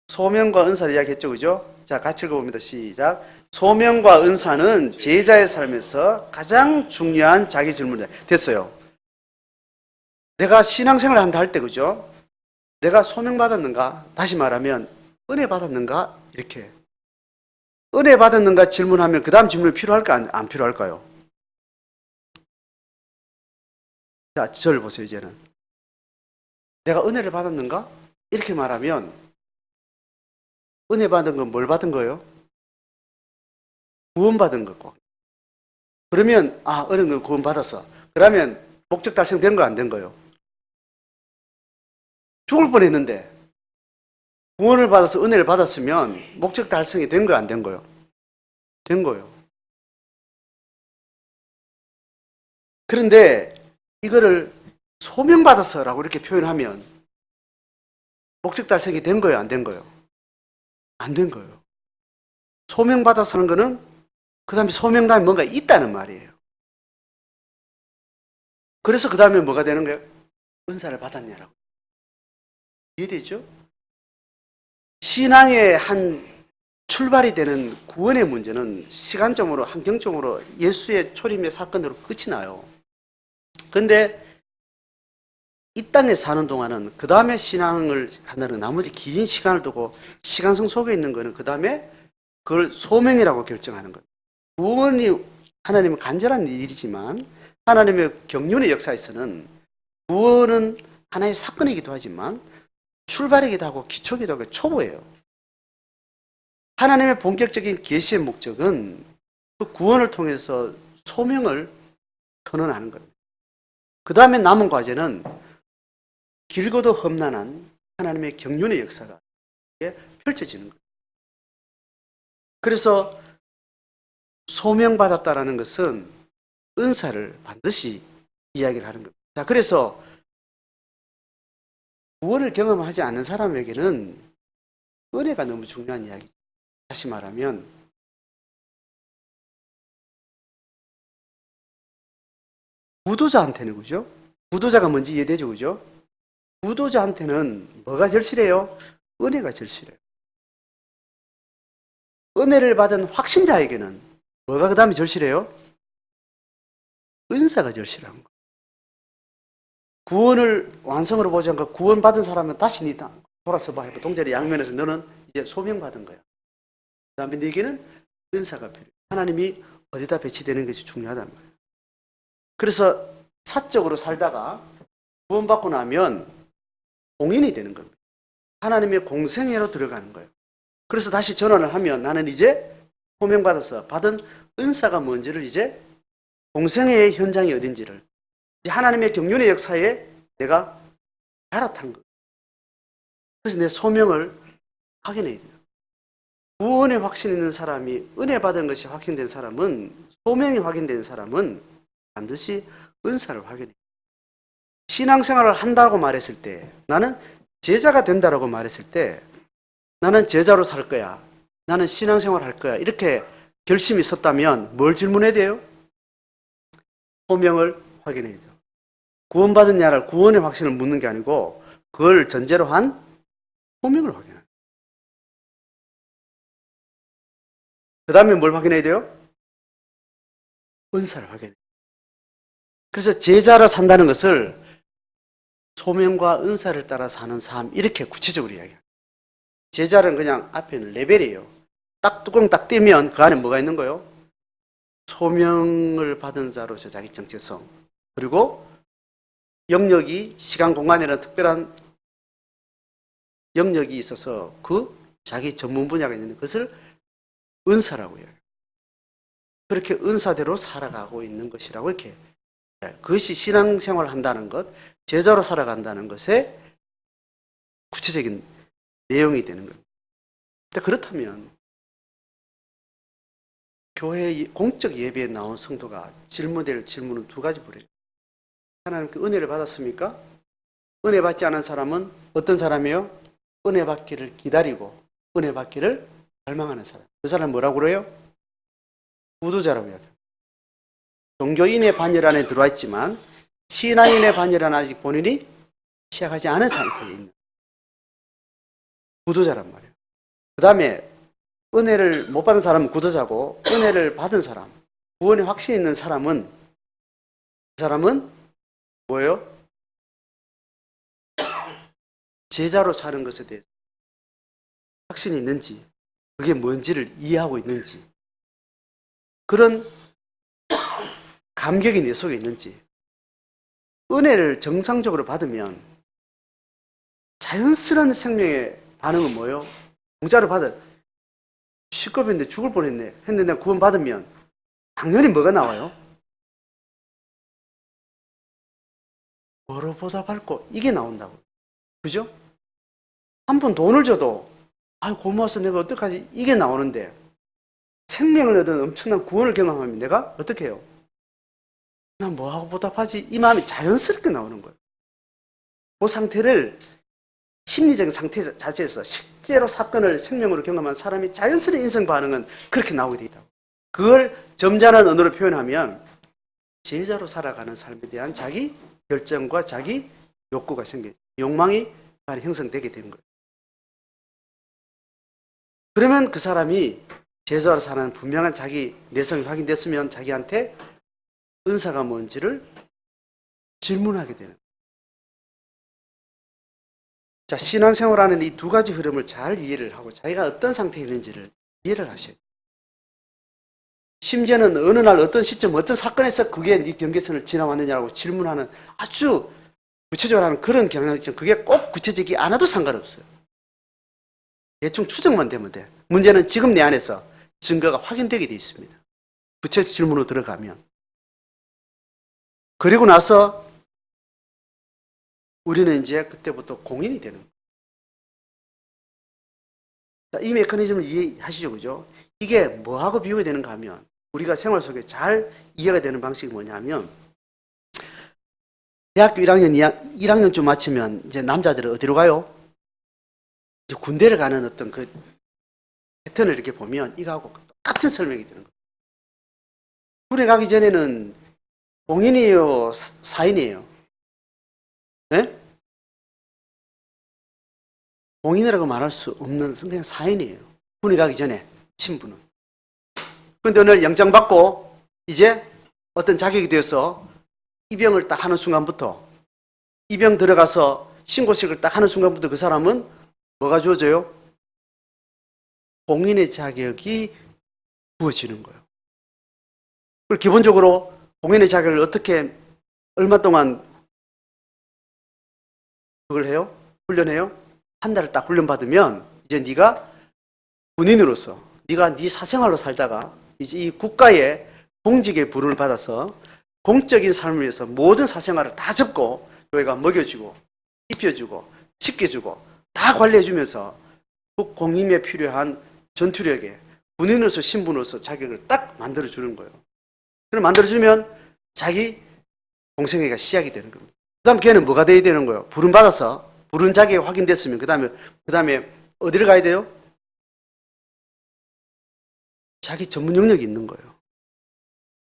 소명과 은사를 이야기했죠, 그죠? 자, 같이 읽어봅니다. 시작. 소명과 은사는 제자의 삶에서 가장 중요한 자기 질문이다. 됐어요. 내가 신앙생활을 한다 할 때, 그죠? 내가 소명받았는가? 다시 말하면 은혜 받았는가? 이렇게. 은혜 받았는가 질문하면 그 다음 질문이 필요할까, 안 필요할까요? 자, 저를 보세요, 이제는. 내가 은혜를 받았는가? 이렇게 말하면 은혜 받은 건 뭘 받은 거예요? 구원받은 거고. 그러면 은혜는 구원 받았어. 그러면 목적 달성된 거 안 된 거예요? 죽을 뻔했는데 구원을 받아서 은혜를 받았으면 목적 달성이 된 거 안 된 거예요? 된 거예요. 그런데 이거를 소명받아서라고 이렇게 표현하면 목적 달성이 된 거예요, 안 된 거예요? 안 된 거예요. 소명받아서 하는 거는 그 다음에 소명 다음에 뭔가 있다는 말이에요. 그래서 그 다음에 뭐가 되는 거예요? 은사를 받았냐라고. 이해되죠? 신앙의 한 출발이 되는 구원의 문제는 시간적으로, 환경적으로 예수의 초림의 사건으로 끝이 나요. 그런데 이 땅에 사는 동안은 그 다음에 신앙을 한다는 나머지 긴 시간을 두고 시간성 속에 있는 거는 그 다음에 그걸 소명이라고 결정하는 거예요. 구원이 하나님의 간절한 일이지만 하나님의 경륜의 역사에서는 구원은 하나의 사건이기도 하지만 출발이기도 하고 기초기도 하고 초보예요. 하나님의 본격적인 계시의 목적은 그 구원을 통해서 소명을 선언하는 겁니다. 그 다음에 남은 과제는 길고도 험난한 하나님의 경륜의 역사가 펼쳐지는 거예요. 그래서 소명받았다라는 것은 은사를 반드시 이야기를 하는 겁니다. 자, 그래서 구원을 경험하지 않는 사람에게는 은혜가 너무 중요한 이야기죠. 다시 말하면 구도자한테는, 그죠? 구도자가 뭔지 이해되죠, 그죠? 구도자한테는 뭐가 절실해요? 은혜가 절실해요. 은혜를 받은 확신자에게는 뭐가 그 다음에 절실해요? 은사가 절실한 거예요. 구원을 완성으로 보지 않고 구원받은 사람은 다시 니 돌아서 봐. 동자리 양면에서 너는 이제 소명받은 거야. 그 다음에 너에게는 은사가 필요해. 하나님이 어디다 배치되는 것이 중요하단 말이에요. 그래서 사적으로 살다가 구원받고 나면 공인이 되는 겁니다. 하나님의 공생애로 들어가는 거예요. 그래서 다시 전환을 하면 나는 이제 호명받아서 받은 은사가 뭔지를 이제 공생애의 현장이 어딘지를 하나님의 경륜의 역사에 내가 갈아탄 거예요. 그래서 내 소명을 확인해야 돼요. 구원의 확신 있는 사람이, 은혜 받은 것이 확인된 사람은, 소명이 확인된 사람은 반드시 은사를 확인해요. 신앙생활을 한다고 말했을 때, 나는 제자가 된다라고 말했을 때, 나는 제자로 살 거야, 나는 신앙생활 할 거야, 이렇게 결심이 있었다면 뭘 질문해야 돼요? 소명을 확인해야 돼요. 구원받았냐를, 구원의 확신을 묻는 게 아니고 그걸 전제로 한 소명을 확인해야 돼요. 그 다음에 뭘 확인해야 돼요? 은사를 확인해야 돼요. 그래서 제자로 산다는 것을 소명과 은사를 따라 사는 삶, 이렇게 구체적으로 이야기해요. 제자는 그냥 앞에 있는 레벨이에요. 딱 뚜껑 딱 떼면 그 안에 뭐가 있는 거예요? 소명을 받은 자로서 자기 정체성, 그리고 영역이 시간 공간이라는 특별한 영역이 있어서 그 자기 전문 분야가 있는 것을 은사라고 해요. 그렇게 은사대로 살아가고 있는 것이라고 이렇게, 그것이 신앙생활을 한다는 것, 제자로 살아간다는 것의 구체적인 내용이 되는 겁니다. 그렇다면 교회 공적 예배에 나온 성도가 질문될 질문은 두 가지 부류예요. 하나님 은혜를 받았습니까? 은혜 받지 않은 사람은 어떤 사람이에요? 은혜 받기를 기다리고 은혜 받기를 갈망하는 사람. 그 사람 뭐라고 그래요? 구두자라고 해요. 종교인의 반열 안에 들어와 있지만 신앙인의 반열 안에 아직 본인이 시작하지 않은 상태에 있는 구두자란 말이에요. 그 다음에 은혜를 못 받은 사람은 구두자고, 은혜를 받은 사람, 구원의 확신이 있는 사람은, 그 사람은 뭐예요? 제자로 사는 것에 대해서 확신이 있는지, 그게 뭔지를 이해하고 있는지, 그런 감격이 내 속에 있는지. 은혜를 정상적으로 받으면 자연스러운 생명의 반응은 뭐예요? 공짜로 받아 시급했는데 죽을 뻔했네 했는데 내가 구원 받으면 당연히 뭐가 나와요? 뭐로 보답할고, 이게 나온다고. 그죠? 한 번 돈을 줘도 아유 고마워서 내가 어떡하지, 이게 나오는데 생명을 얻은 엄청난 구원을 경험하면 내가 어떻게 해요? 난 뭐하고 보답하지? 이 마음이 자연스럽게 나오는 거예요. 그 상태를 심리적인 상태 자체에서 실제로 사건을 생명으로 경험한 사람이 자연스러운 인성 반응은 그렇게 나오게 돼 있다고. 그걸 점잖은 언어로 표현하면 제자로 살아가는 삶에 대한 자기 결정과 자기 욕구가 생겨요. 욕망이 형성되게 되는 거예요. 그러면 그 사람이 제자로 사는 분명한 자기 내성이 확인됐으면 자기한테 은사가 뭔지를 질문하게 되는 거예요. 자, 신앙생활하는 이 두 가지 흐름을 잘 이해를 하고 자기가 어떤 상태에 있는지를 이해를 하셔야 돼요. 심지어는 어느 날 어떤 시점 어떤 사건에서 그게 네 경계선을 지나왔느냐고 질문하는 아주 구체적으로 하는 그런 경향이 있죠. 그게 꼭 구체적이 않아도 상관없어요. 대충 추정만 되면 돼. 문제는 지금 내 안에서 증거가 확인되게 돼 있습니다. 구체적 질문으로 들어가면. 그리고 나서 우리는 이제 그때부터 공인이 되는 거예요. 자, 이 메커니즘을 이해하시죠, 그죠? 이게 뭐하고 비교가 되는가 하면 우리가 생활 속에 잘 이해가 되는 방식이 뭐냐면 대학교 1학년쯤 마치면 이제 남자들은 어디로 가요? 이제 군대를 가는 어떤 그 패턴을 이렇게 보면 이거하고 똑같은 설명이 되는 거예요. 군에 가기 전에는 공인이에요? 사인이에요? 네? 공인이라고 말할 수 없는 그냥 사인이에요. 군에 가기 전에 신분은. 그런데 오늘 영장 받고 이제 어떤 자격이 되어서 입영을 딱 하는 순간부터, 입영 들어가서 신고식을 딱 하는 순간부터 그 사람은 뭐가 주어져요? 공인의 자격이 부어지는 거예요. 그리고 기본적으로 공인의 자격을 어떻게 얼마 동안 그걸 해요? 훈련해요? 한 달을 딱 훈련받으면 이제 네가 군인으로서 네가 네 사생활로 살다가 이제 이 국가의 공직의 부름을 받아서 공적인 삶을 위해서 모든 사생활을 다 접고 교회가 먹여주고 입혀주고 씻겨주고 다 관리해주면서 국공임에 필요한 전투력에 군인으로서 신분으로서 자격을 딱 만들어주는 거예요. 그럼 만들어주면 자기 공생애가 시작이 되는 겁니다. 그 다음 걔는 뭐가 돼야 되는 거예요? 부름받아서 부른 자격이 확인됐으면 그 다음에 어디를 가야 돼요? 자기 전문 영역이 있는 거예요.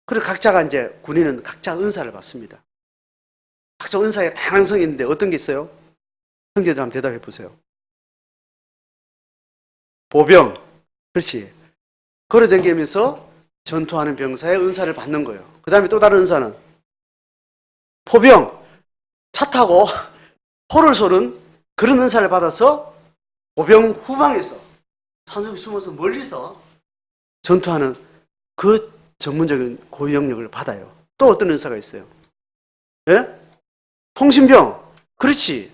그리고 각자가 이제 군인은 각자 은사를 받습니다. 각자 은사에 다양성이 있는데 어떤 게 있어요? 형제들 한번 대답해 보세요. 보병, 그렇지. 걸어다니면서 전투하는 병사의 은사를 받는 거예요. 그 다음에 또 다른 은사는 포병, 차 타고 포를 쏘는 그런 은사를 받아서 보병 후방에서 산속에 숨어서 멀리서 전투하는 그 전문적인 고유 영역을 받아요. 또 어떤 은사가 있어요? 예? 통신병, 그렇지.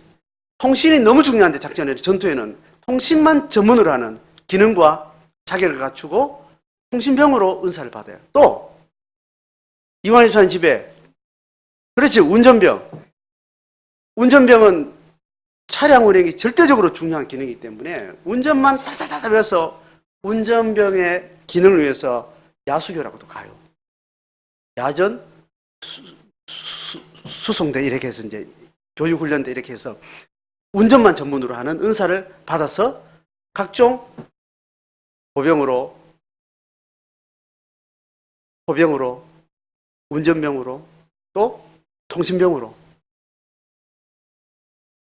통신이 너무 중요한데 작전에 전투에는 통신만 전문으로 하는 기능과 자격을 갖추고 통신병으로 은사를 받아요. 또 이완희 산 집에 그렇지 운전병. 운전병은 차량 운행이 절대적으로 중요한 기능이기 때문에 운전만 달달달 해서 운전병의 기능을 위해서 야수교라고도 가요. 야전 수송대 이렇게 해서 이제 교육훈련대 이렇게 해서 운전만 전문으로 하는 은사를 받아서 각종 보병으로, 운전병으로, 또 통신병으로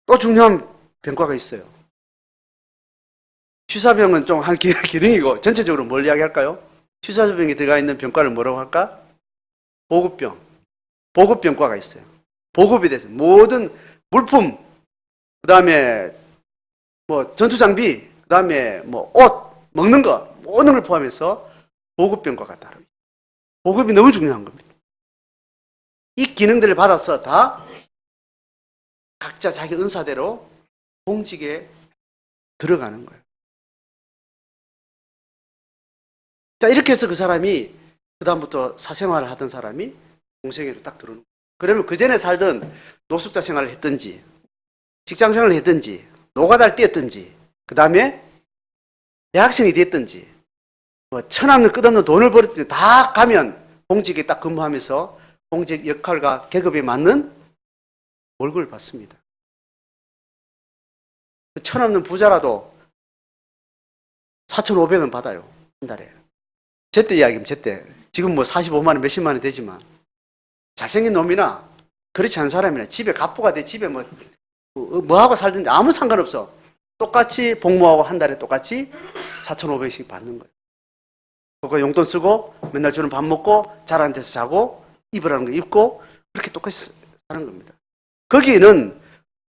또 중요한 병과가 있어요. 취사병은 좀 한 기능이고 전체적으로 뭘 이야기할까요? 취사병에 들어가 있는 병과를 뭐라고 할까? 보급병, 보급병과가 있어요. 보급에 대해서 모든 물품, 그 다음에 뭐 전투장비, 그 다음에 뭐 옷, 먹는 거 모든 걸 포함해서 보급병과가 따로 있어요. 보급이 너무 중요한 겁니다. 이 기능들을 받아서 다 각자 자기 은사대로 공직에 들어가는 거예요. 자, 이렇게 해서 그 사람이 그다음부터 사생활을 하던 사람이 공생애로 딱 들어오는 거예요. 그러면 그 전에 살던 노숙자 생활을 했든지 직장 생활을 했든지 노가다를 뛰었든지 그 다음에 대학생이 됐든지 뭐 천없는 끝없는 돈을 벌었든지 다 가면 공직에 딱 근무하면서 공직 역할과 계급에 맞는 월급을 받습니다. 천없는 부자라도 4,500원 받아요. 한 달에. 제때 이야기면 제때. 지금 뭐 45만 원 몇십만 원 되지만 잘생긴 놈이나 그렇지 않은 사람이나 집에 갑부가 돼 집에 뭐하고 살든지 아무 상관없어. 똑같이 복무하고 한 달에 똑같이 4,500원씩 받는 거예요. 그거 용돈 쓰고 맨날 주는 밥 먹고 잘하는 데서 자고 입으라는 거 입고 그렇게 똑같이 사는 겁니다. 거기는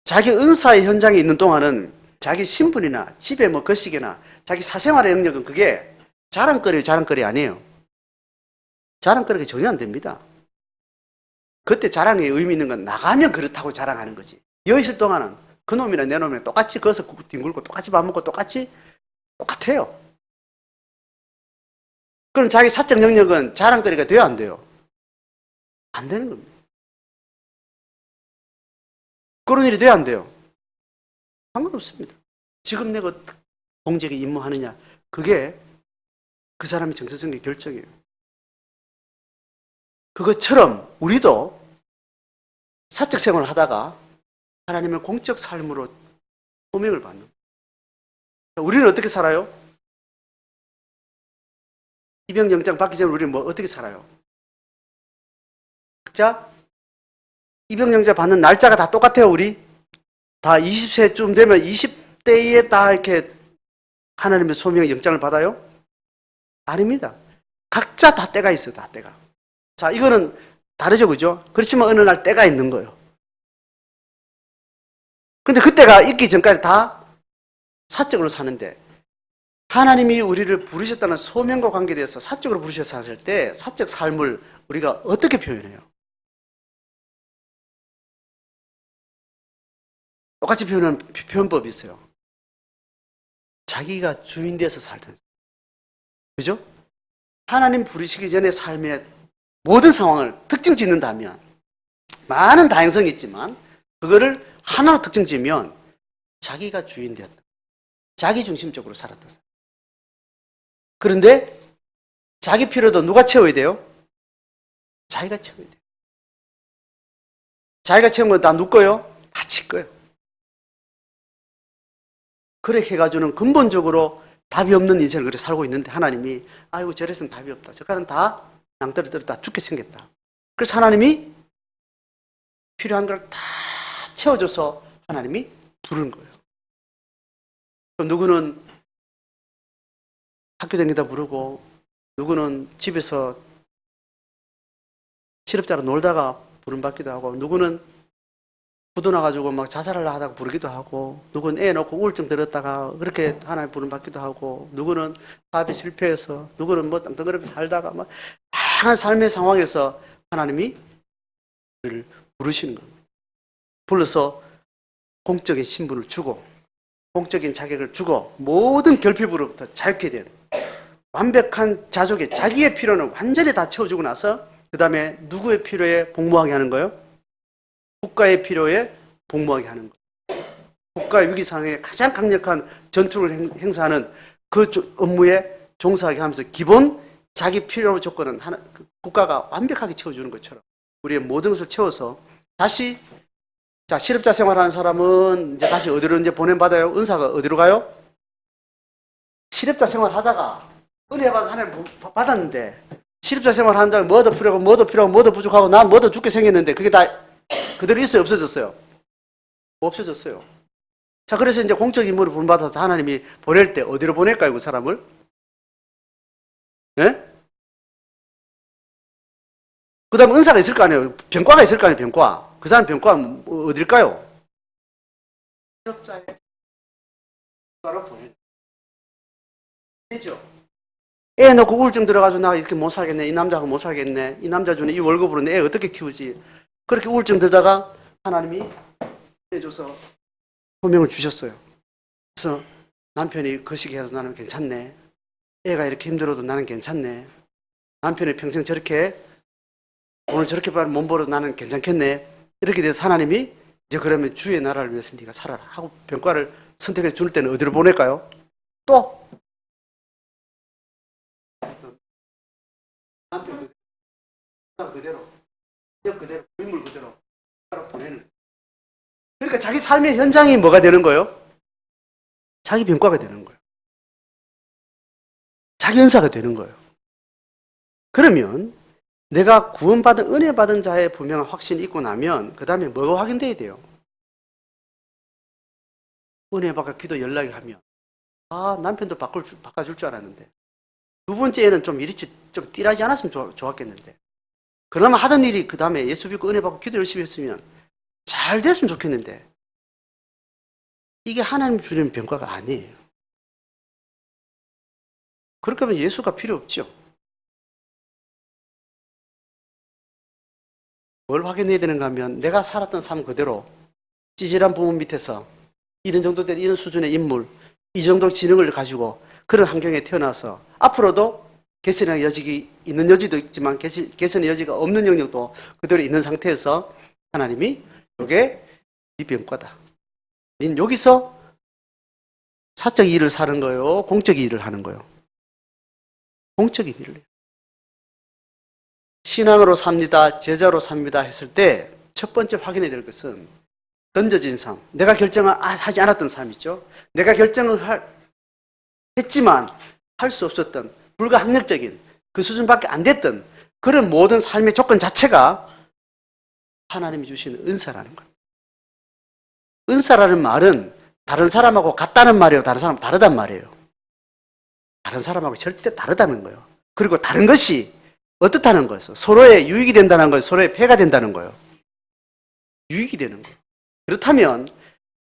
자기 은사의 현장에 있는 동안은 자기 신분이나 집에 뭐 거식이나 자기 사생활의 영역은 그게 자랑거리 아니에요. 자랑거리가 전혀 안 됩니다. 그때 자랑의 의미 있는 건 나가면 그렇다고 자랑하는 거지. 여기 있을 동안은 그 놈이나 내 놈이나 똑같이 거기서 뒹굴고 똑같이 밥 먹고 똑같아요. 그럼 자기 사적 영역은 자랑거리가 돼요, 안 돼요? 안 되는 겁니다. 그런 일이 돼요, 안 돼요? 상관없습니다. 지금 내가 공직에 임무하느냐, 그게 그 사람의 정체성의 결정이에요. 그것처럼 우리도 사적 생활을 하다가 하나님의 공적 삶으로 소명을 받는 거예요. 우리는 어떻게 살아요? 입영영장 받기 전에 우리는 뭐 어떻게 살아요? 각자 입영영장 받는 날짜가 다 똑같아요, 우리? 다 20세쯤 되면 때에 다 이렇게 하나님의 소명의 영장을 받아요? 아닙니다. 각자 다 때가 있어요. 다 때가. 자, 이거는 다르죠, 그죠? 그렇지만 어느 날 때가 있는 거예요. 근데 그때가 있기 전까지 다 사적으로 사는데, 하나님이 우리를 부르셨다는 소명과 관계돼서 사적으로 부르셔서 하실 때 사적 삶을 우리가 어떻게 표현해요? 똑같이 표현하는 표현법이 있어요. 자기가 주인 돼서 살던, 그죠? 하나님 부르시기 전에 삶의 모든 상황을 특징 짓는다면, 많은 다양성이 있지만 그거를 하나로 특징 지으면 자기가 주인 되었다. 자기 중심적으로 살았다. 그런데 자기 필요도 누가 채워야 돼요? 자기가 채워야 돼요. 자기가 채운 건 다 누구 거요? 다 지 거예요. 그렇게 해가지고는 근본적으로 답이 없는 인생을 그렇게 살고 있는데, 하나님이 아이고 저래서는 답이 없다. 저가는 다 낭떠러 떨었다. 죽게 생겼다. 그래서 하나님이 필요한 걸 다 채워줘서 하나님이 부르는 거예요. 그럼 누구는 학교 다니다 부르고, 누구는 집에서 실업자로 놀다가 부름받기도 하고, 누구는 부도 나가지고 막 자살하려 하다가 부르기도 하고, 누구는 애 놓고 우울증 들었다가 그렇게 하나님 부름받기도 하고, 누구는 사업에 실패해서, 누구는 뭐 땅덩어리 살다가 막 다양한 삶의 상황에서 하나님이 우리를 부르시는 겁니다. 불러서 공적인 신분을 주고, 공적인 자격을 주고, 모든 결핍으로부터 자유케 된 완벽한 자족의 자기의 필요는 완전히 다 채워주고 나서 그 다음에 누구의 필요에 복무하게 하는 거예요? 국가의 필요에 복무하게 하는 거예요. 국가의 위기 상황에 가장 강력한 전투를 행사하는 그 업무에 종사하게 하면서 기본 자기 필요 조건은 국가가 완벽하게 채워주는 것처럼 우리의 모든 것을 채워서 다시, 자, 실업자 생활하는 사람은 이제 다시 어디로 이제 보냄받아요? 은사가 어디로 가요? 실업자 생활하다가 은혜 받아서 하나님 받았는데, 실업자 생활 하는 다음에 뭐도 필요하고 뭐도 필요하고 뭐도 부족하고 난 뭐도 죽게 생겼는데 그게 다 그대로 있어요? 없어졌어요? 없어졌어요. 자, 그래서 이제 공적 임무를 부름받아서 하나님이 보낼 때 어디로 보낼까요? 그 사람을? 예? 그 다음에 은사가 있을 거 아니에요? 병과가 있을 거 아니에요? 병과. 그 사람 병과는 어딜까요? 실업자의 병과로 보낼 되죠. 애 놓고 우울증 들어가지고 나 이렇게 못 살겠네. 이 남자하고 못 살겠네. 이 남자 중에 이 월급으로 내 애 어떻게 키우지? 그렇게 우울증 들다가 하나님이 해줘서 소명을 주셨어요. 그래서 남편이 거시기 해도 나는 괜찮네. 애가 이렇게 힘들어도 나는 괜찮네. 남편이 평생 저렇게 오늘 저렇게 몸 벌어도 나는 괜찮겠네. 이렇게 돼서 하나님이 이제 그러면 주의 나라를 위해서 네가 살아라 하고 병과를 선택해 줄 때는 어디로 보낼까요? 또 남편 그대로, 그대로, 인물 그대로 보내는. 그러니까 자기 삶의 현장이 뭐가 되는 거예요? 자기 병과가 되는 거예요. 자기 은사가 되는 거예요. 그러면 내가 구원받은, 은혜 받은 자의 분명한 확신이 있고 나면 그 다음에 뭐가 확인돼야 돼요? 은혜 받고 기도 연락이 하면, 아, 남편도 바꿔줄 줄 알았는데, 두 번째에는 좀 이렇게 좀 띠라지 않았으면 좋았겠는데, 그나마 하던 일이 그 다음에 예수 믿고 은혜 받고 기도 열심히 했으면 잘 됐으면 좋겠는데, 이게 하나님 주는 병과가 아니에요. 그렇게 하면 예수가 필요 없죠. 뭘 확인해야 되는가 하면 내가 살았던 삶 그대로 찌질한 부모 밑에서 이런 정도 된 이런 수준의 인물, 이 정도 지능을 가지고 그런 환경에 태어나서 앞으로도 개선의 여지가 있는 여지도 있지만 개선의 여지가 없는 영역도 그대로 있는 상태에서 하나님이 이게 네 병과다. 닌 여기서 사적 일을 사는 거예요? 공적 일을 하는 거예요? 공적인 일을 해요. 신앙으로 삽니다, 제자로 삽니다 했을 때 첫 번째 확인해야 될 것은 던져진 삶, 내가 결정을 하지 않았던 삶 있죠. 내가 결정을 했지만 할 수 없었던 불가항력적인 그 수준밖에 안 됐던 그런 모든 삶의 조건 자체가 하나님이 주시는 은사라는 거예요. 은사라는 말은 다른 사람하고 같다는 말이에요? 다른 사람 다르단 말이에요? 다른 사람하고 절대 다르다는 거예요. 그리고 다른 것이 어떻다는 거예요? 서로의 유익이 된다는 거예요? 서로의 폐가 된다는 거예요? 유익이 되는 거예요. 그렇다면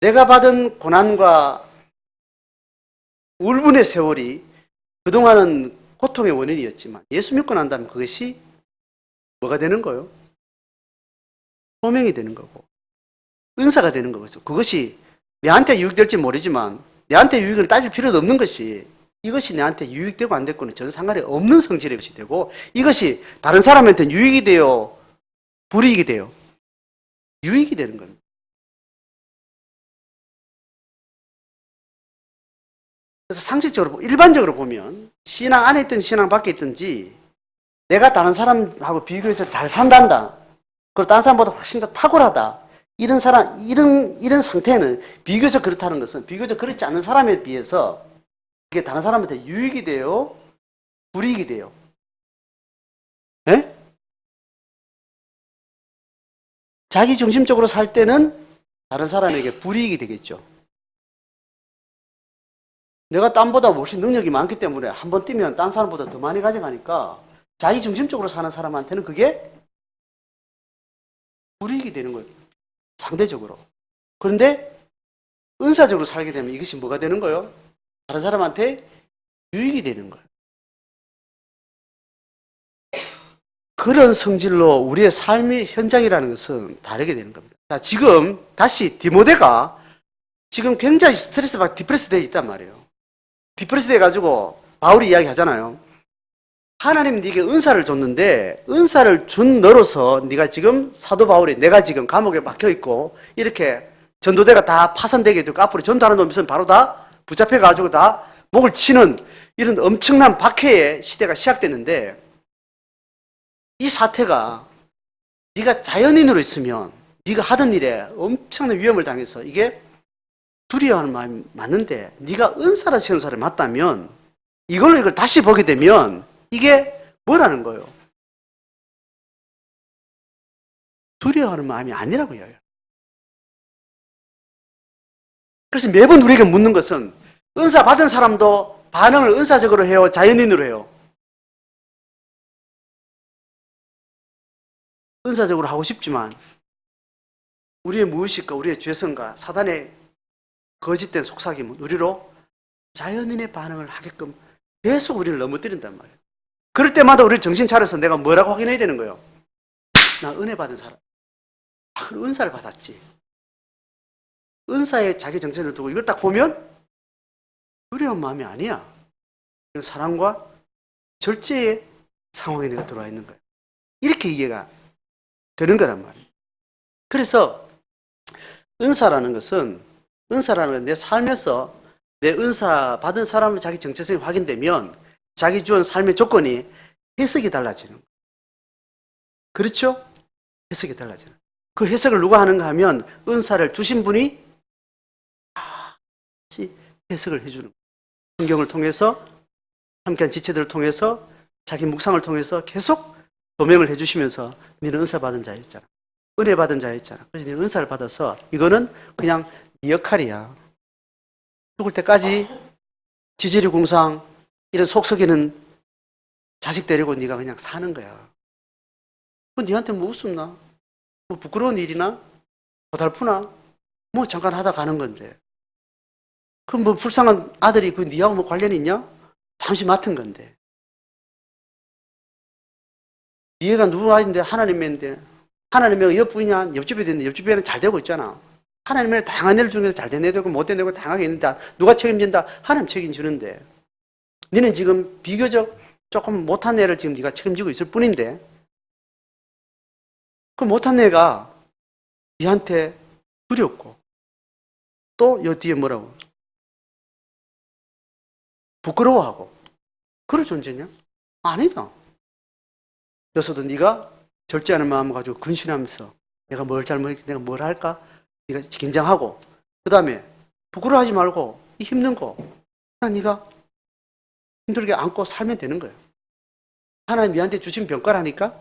내가 받은 고난과 울분의 세월이 그동안은 고통의 원인이었지만 예수 믿고 난 다음에 그것이 뭐가 되는 거예요? 소명이 되는 거고 은사가 되는 거죠. 그것이 내한테 유익될지 모르지만 내한테 유익을 따질 필요도 없는 것이 이것이 내한테 유익되고 안 됐고는 전혀 상관이 없는 성질의 것이 되고 이것이 다른 사람한테는 유익이 돼요? 불이익이 돼요? 유익이 되는 겁니다. 그래서 상식적으로, 일반적으로 보면 신앙 안에 있든 신앙 밖에 있든지 내가 다른 사람하고 비교해서 잘 산단다. 그리고 다른 사람보다 훨씬 더 탁월하다. 이런 사람, 이런 상태는 비교적 그렇다는 것은 비교적 그렇지 않은 사람에 비해서 이게 다른 사람한테 유익이 돼요? 불이익이 돼요? 예? 자기 중심적으로 살 때는 다른 사람에게 불이익이 되겠죠. 내가 딴보다 훨씬 능력이 많기 때문에 한 번 뛰면 딴 사람보다 더 많이 가져가니까 자기 중심적으로 사는 사람한테는 그게 불이익이 되는 거예요. 상대적으로. 그런데 은사적으로 살게 되면 이것이 뭐가 되는 거예요? 다른 사람한테 유익이 되는 거예요. 그런 성질로 우리의 삶의 현장이라는 것은 다르게 되는 겁니다. 자, 지금 다시 디모데가 지금 굉장히 스트레스 받고 디프레스 되어 있단 말이에요. 디프레스 돼가지고 바울이 이야기하잖아요. 하나님 네게 은사를 줬는데 은사를 준 너로서 네가 지금 사도 바울이 내가 지금 감옥에 박혀 있고 이렇게 전도대가 다 파산되게 되고 앞으로 전도하는 놈 있으면 바로 다 붙잡혀 가지고 다 목을 치는 이런 엄청난 박해의 시대가 시작됐는데 이 사태가 네가 자연인으로 있으면 네가 하던 일에 엄청난 위험을 당해서 이게 두려워하는 마음이 맞는데 네가 은사라 세운사를 맞다면 이걸로 이걸 다시 보게 되면 이게 뭐라는 거예요? 두려워하는 마음이 아니라고 이야기해요. 그래서 매번 우리에게 묻는 것은 은사 받은 사람도 반응을 은사적으로 해요? 자연인으로 해요? 은사적으로 하고 싶지만 우리의 무의식과 우리의 죄성과 사단의 거짓된 속삭임은 우리로 자연인의 반응을 하게끔 계속 우리를 넘어뜨린단 말이에요. 그럴 때마다 우리 정신 차려서 내가 뭐라고 확인해야 되는 거예요? 나 은혜 받은 사람. 아, 그럼 은사를 받았지. 은사에 자기 정신을 두고 이걸 딱 보면 두려운 마음이 아니야. 사랑과 절제의 상황에 내가 들어와 있는 거예요. 이렇게 이해가 되는 거란 말이에요. 그래서 은사라는 것은 내 삶에서 내 은사 받은 사람의 자기 정체성이 확인되면 자기 주어진 삶의 조건이 해석이 달라지는 거예요. 그렇죠? 해석이 달라지는 거예요. 그 해석을 누가 하는가 하면 은사를 주신 분이 해석을 해주는 거예요. 성경을 통해서 함께한 지체들을 통해서 자기 묵상을 통해서 계속 도명을 해주시면서 너는 은사 받은 자였잖아. 은혜 받은 자였잖아. 그래서 너는 은사를 받아서 이거는 그냥 네 역할이야. 죽을 때까지 지지리 공상 이런 속 썩이는 자식 데리고 네가 그냥 사는 거야. 그 네한테 뭐 웃음나? 뭐 부끄러운 일이나? 고달프나? 뭐 잠깐 하다 가는 건데. 그 뭐 불쌍한 아들이 그 네하고 뭐 관련이 있냐? 잠시 맡은 건데. 네가 누구 아이인데 하나님인데 하나님의 옆부이냐? 옆집에 됐는데 옆집에는 잘 되고 있잖아. 하나님의 다양한 일 중에서 잘 된 애도 있고 못 된 애도 다양하게 있는데 누가 책임진다? 하나님 책임지는데 너는 지금 비교적 조금 못한 애를 지금 네가 책임지고 있을 뿐인데 그 못한 애가 네한테 두렵고 또 여 뒤에 뭐라고? 부끄러워하고 그런 존재냐? 아니다. 여서도 네가 절제하는 마음을 가지고 근신하면서 내가 뭘 잘못했지, 내가 뭘 할까? 네가 긴장하고 그 다음에 부끄러워하지 말고 이 힘든 거 그냥 네가 힘들게 안고 살면 되는 거예요. 하나님 네한테 주신 병가라니까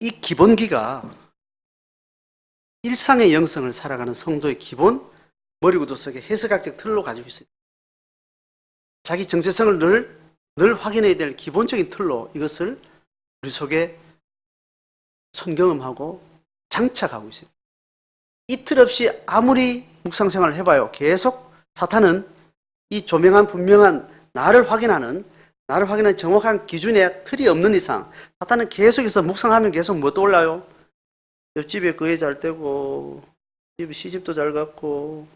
이 기본기가 일상의 영성을 살아가는 성도의 기본 머리구도 속에 해석학적 틀로 가지고 있어요. 자기 정체성을 늘 확인해야 될 기본적인 틀로 이것을 우리 속에 선경험하고 장착하고 있어요. 이 틀 없이 아무리 묵상생활을 해봐요. 계속 사탄은 이 조명한 분명한 나를 확인하는 정확한 기준의 틀이 없는 이상 사탄은 계속해서 묵상하면 계속 뭐 떠올라요? 옆집에 그 애 잘 되고 시집도 잘 갔고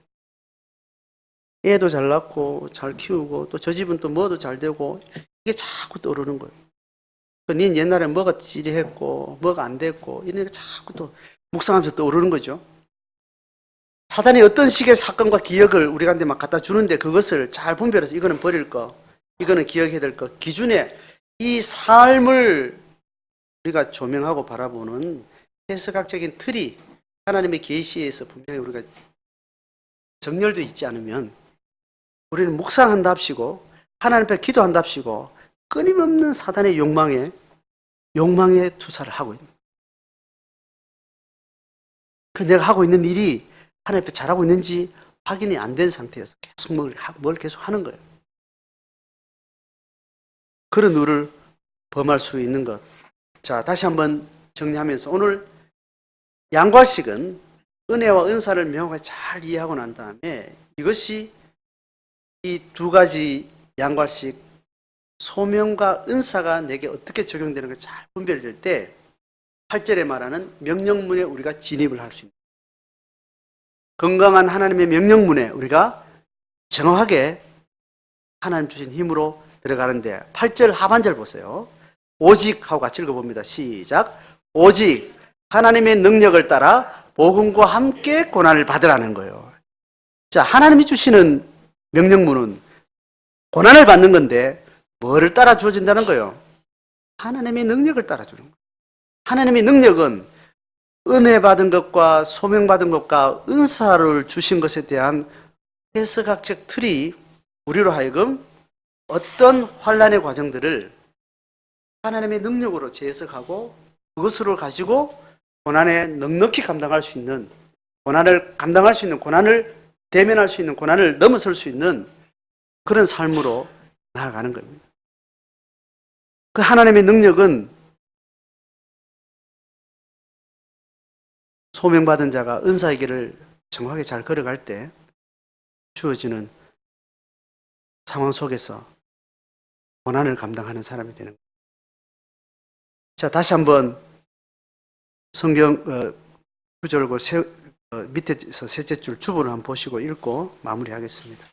애도 잘 낳고 잘 키우고 또 저 집은 또 뭐도 잘 되고 이게 자꾸 떠오르는 거예요. 닌 옛날에 뭐가 지리했고 뭐가 안 됐고 이런 게 자꾸 또 묵상하면서 떠오르는 거죠. 사단이 어떤 식의 사건과 기억을 우리한테 막 갖다 주는데 그것을 잘 분별해서 이거는 버릴 거, 이거는 기억해야 될 거, 기준에 이 삶을 우리가 조명하고 바라보는 해석학적인 틀이 하나님의 계시에서 분명히 우리가 정렬되어 있지 않으면 우리는 묵상한답시고 하나님 앞에 기도한답시고 끊임없는 사단의 욕망에 투사를 하고 있는 그 내가 하고 있는 일이 하나님 앞에 잘하고 있는지 확인이 안 된 상태에서 계속 뭘 계속 하는 거예요. 그런 누를 범할 수 있는 것. 자, 다시 한번 정리하면서 오늘 양괄식은 은혜와 은사를 명확하게 잘 이해하고 난 다음에 이것이 이 두 가지 양괄식 소명과 은사가 내게 어떻게 적용되는 가 잘 분별될 때 8절에 말하는 명령문에 우리가 진입을 할 수 있는 건강한 하나님의 명령문에 우리가 정확하게 하나님 주신 힘으로 들어가는데 8절 하반절 보세요. 오직 하고 같이 읽어봅니다. 시작. 오직 하나님의 능력을 따라 복음과 함께 고난을 받으라는 거예요. 자, 하나님이 주시는 명령문은 고난을 받는 건데 뭐를 따라 주어진다는 거예요? 하나님의 능력을 따라 주는 거예요. 하나님의 능력은 은혜 받은 것과 소명 받은 것과 은사를 주신 것에 대한 해석학적 틀이 우리로 하여금 어떤 환난의 과정들을 하나님의 능력으로 재해석하고 그것으로 가지고 고난에 넉넉히 감당할 수 있는 고난을 감당할 수 있는 고난을 대면할 수 있는 고난을 넘어설 수 있는 그런 삶으로 나아가는 겁니다. 그 하나님의 능력은 소명받은 자가 은사의 길을 정확하게 잘 걸어갈 때 주어지는 상황 속에서 고난을 감당하는 사람이 되는 거예요. 자, 다시 한번 성경 구절과 밑에서 셋째 줄 주부를 한번 보시고 읽고 마무리하겠습니다.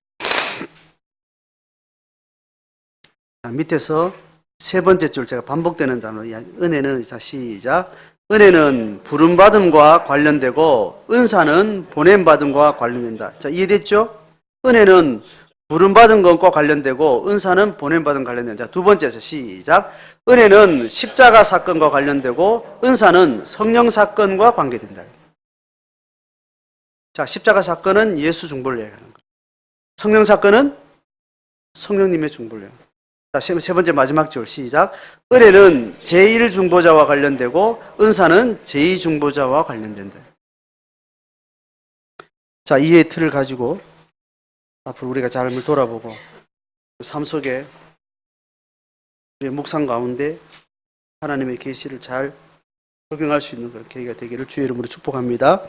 자, 밑에서 세 번째 줄 제가 반복되는 단어 은혜는 자 시작. 은혜는 부름받음과 관련되고 은사는 보냄받음과 관련된다. 자, 이해됐죠? 은혜는 부름받은 것과 관련되고 은사는 보냄받은 관련된다. 자, 두 번째에서 시작. 은혜는 십자가 사건과 관련되고 은사는 성령 사건과 관계된다. 자, 십자가 사건은 예수 중보를 얘기하는 거예요. 성령 사건은 성령님의 중보를. 자, 세 번째 마지막 줄 시작. 은혜는 제1중보자와 관련되고 은사는 제2중보자와 관련된다. 자, 이해의 틀을 가지고 앞으로 우리가 삶을 돌아보고 삶 속에 우리의 묵상 가운데 하나님의 계시를 잘 적용할 수 있는 그런 계기가 되기를 주의 이름으로 축복합니다.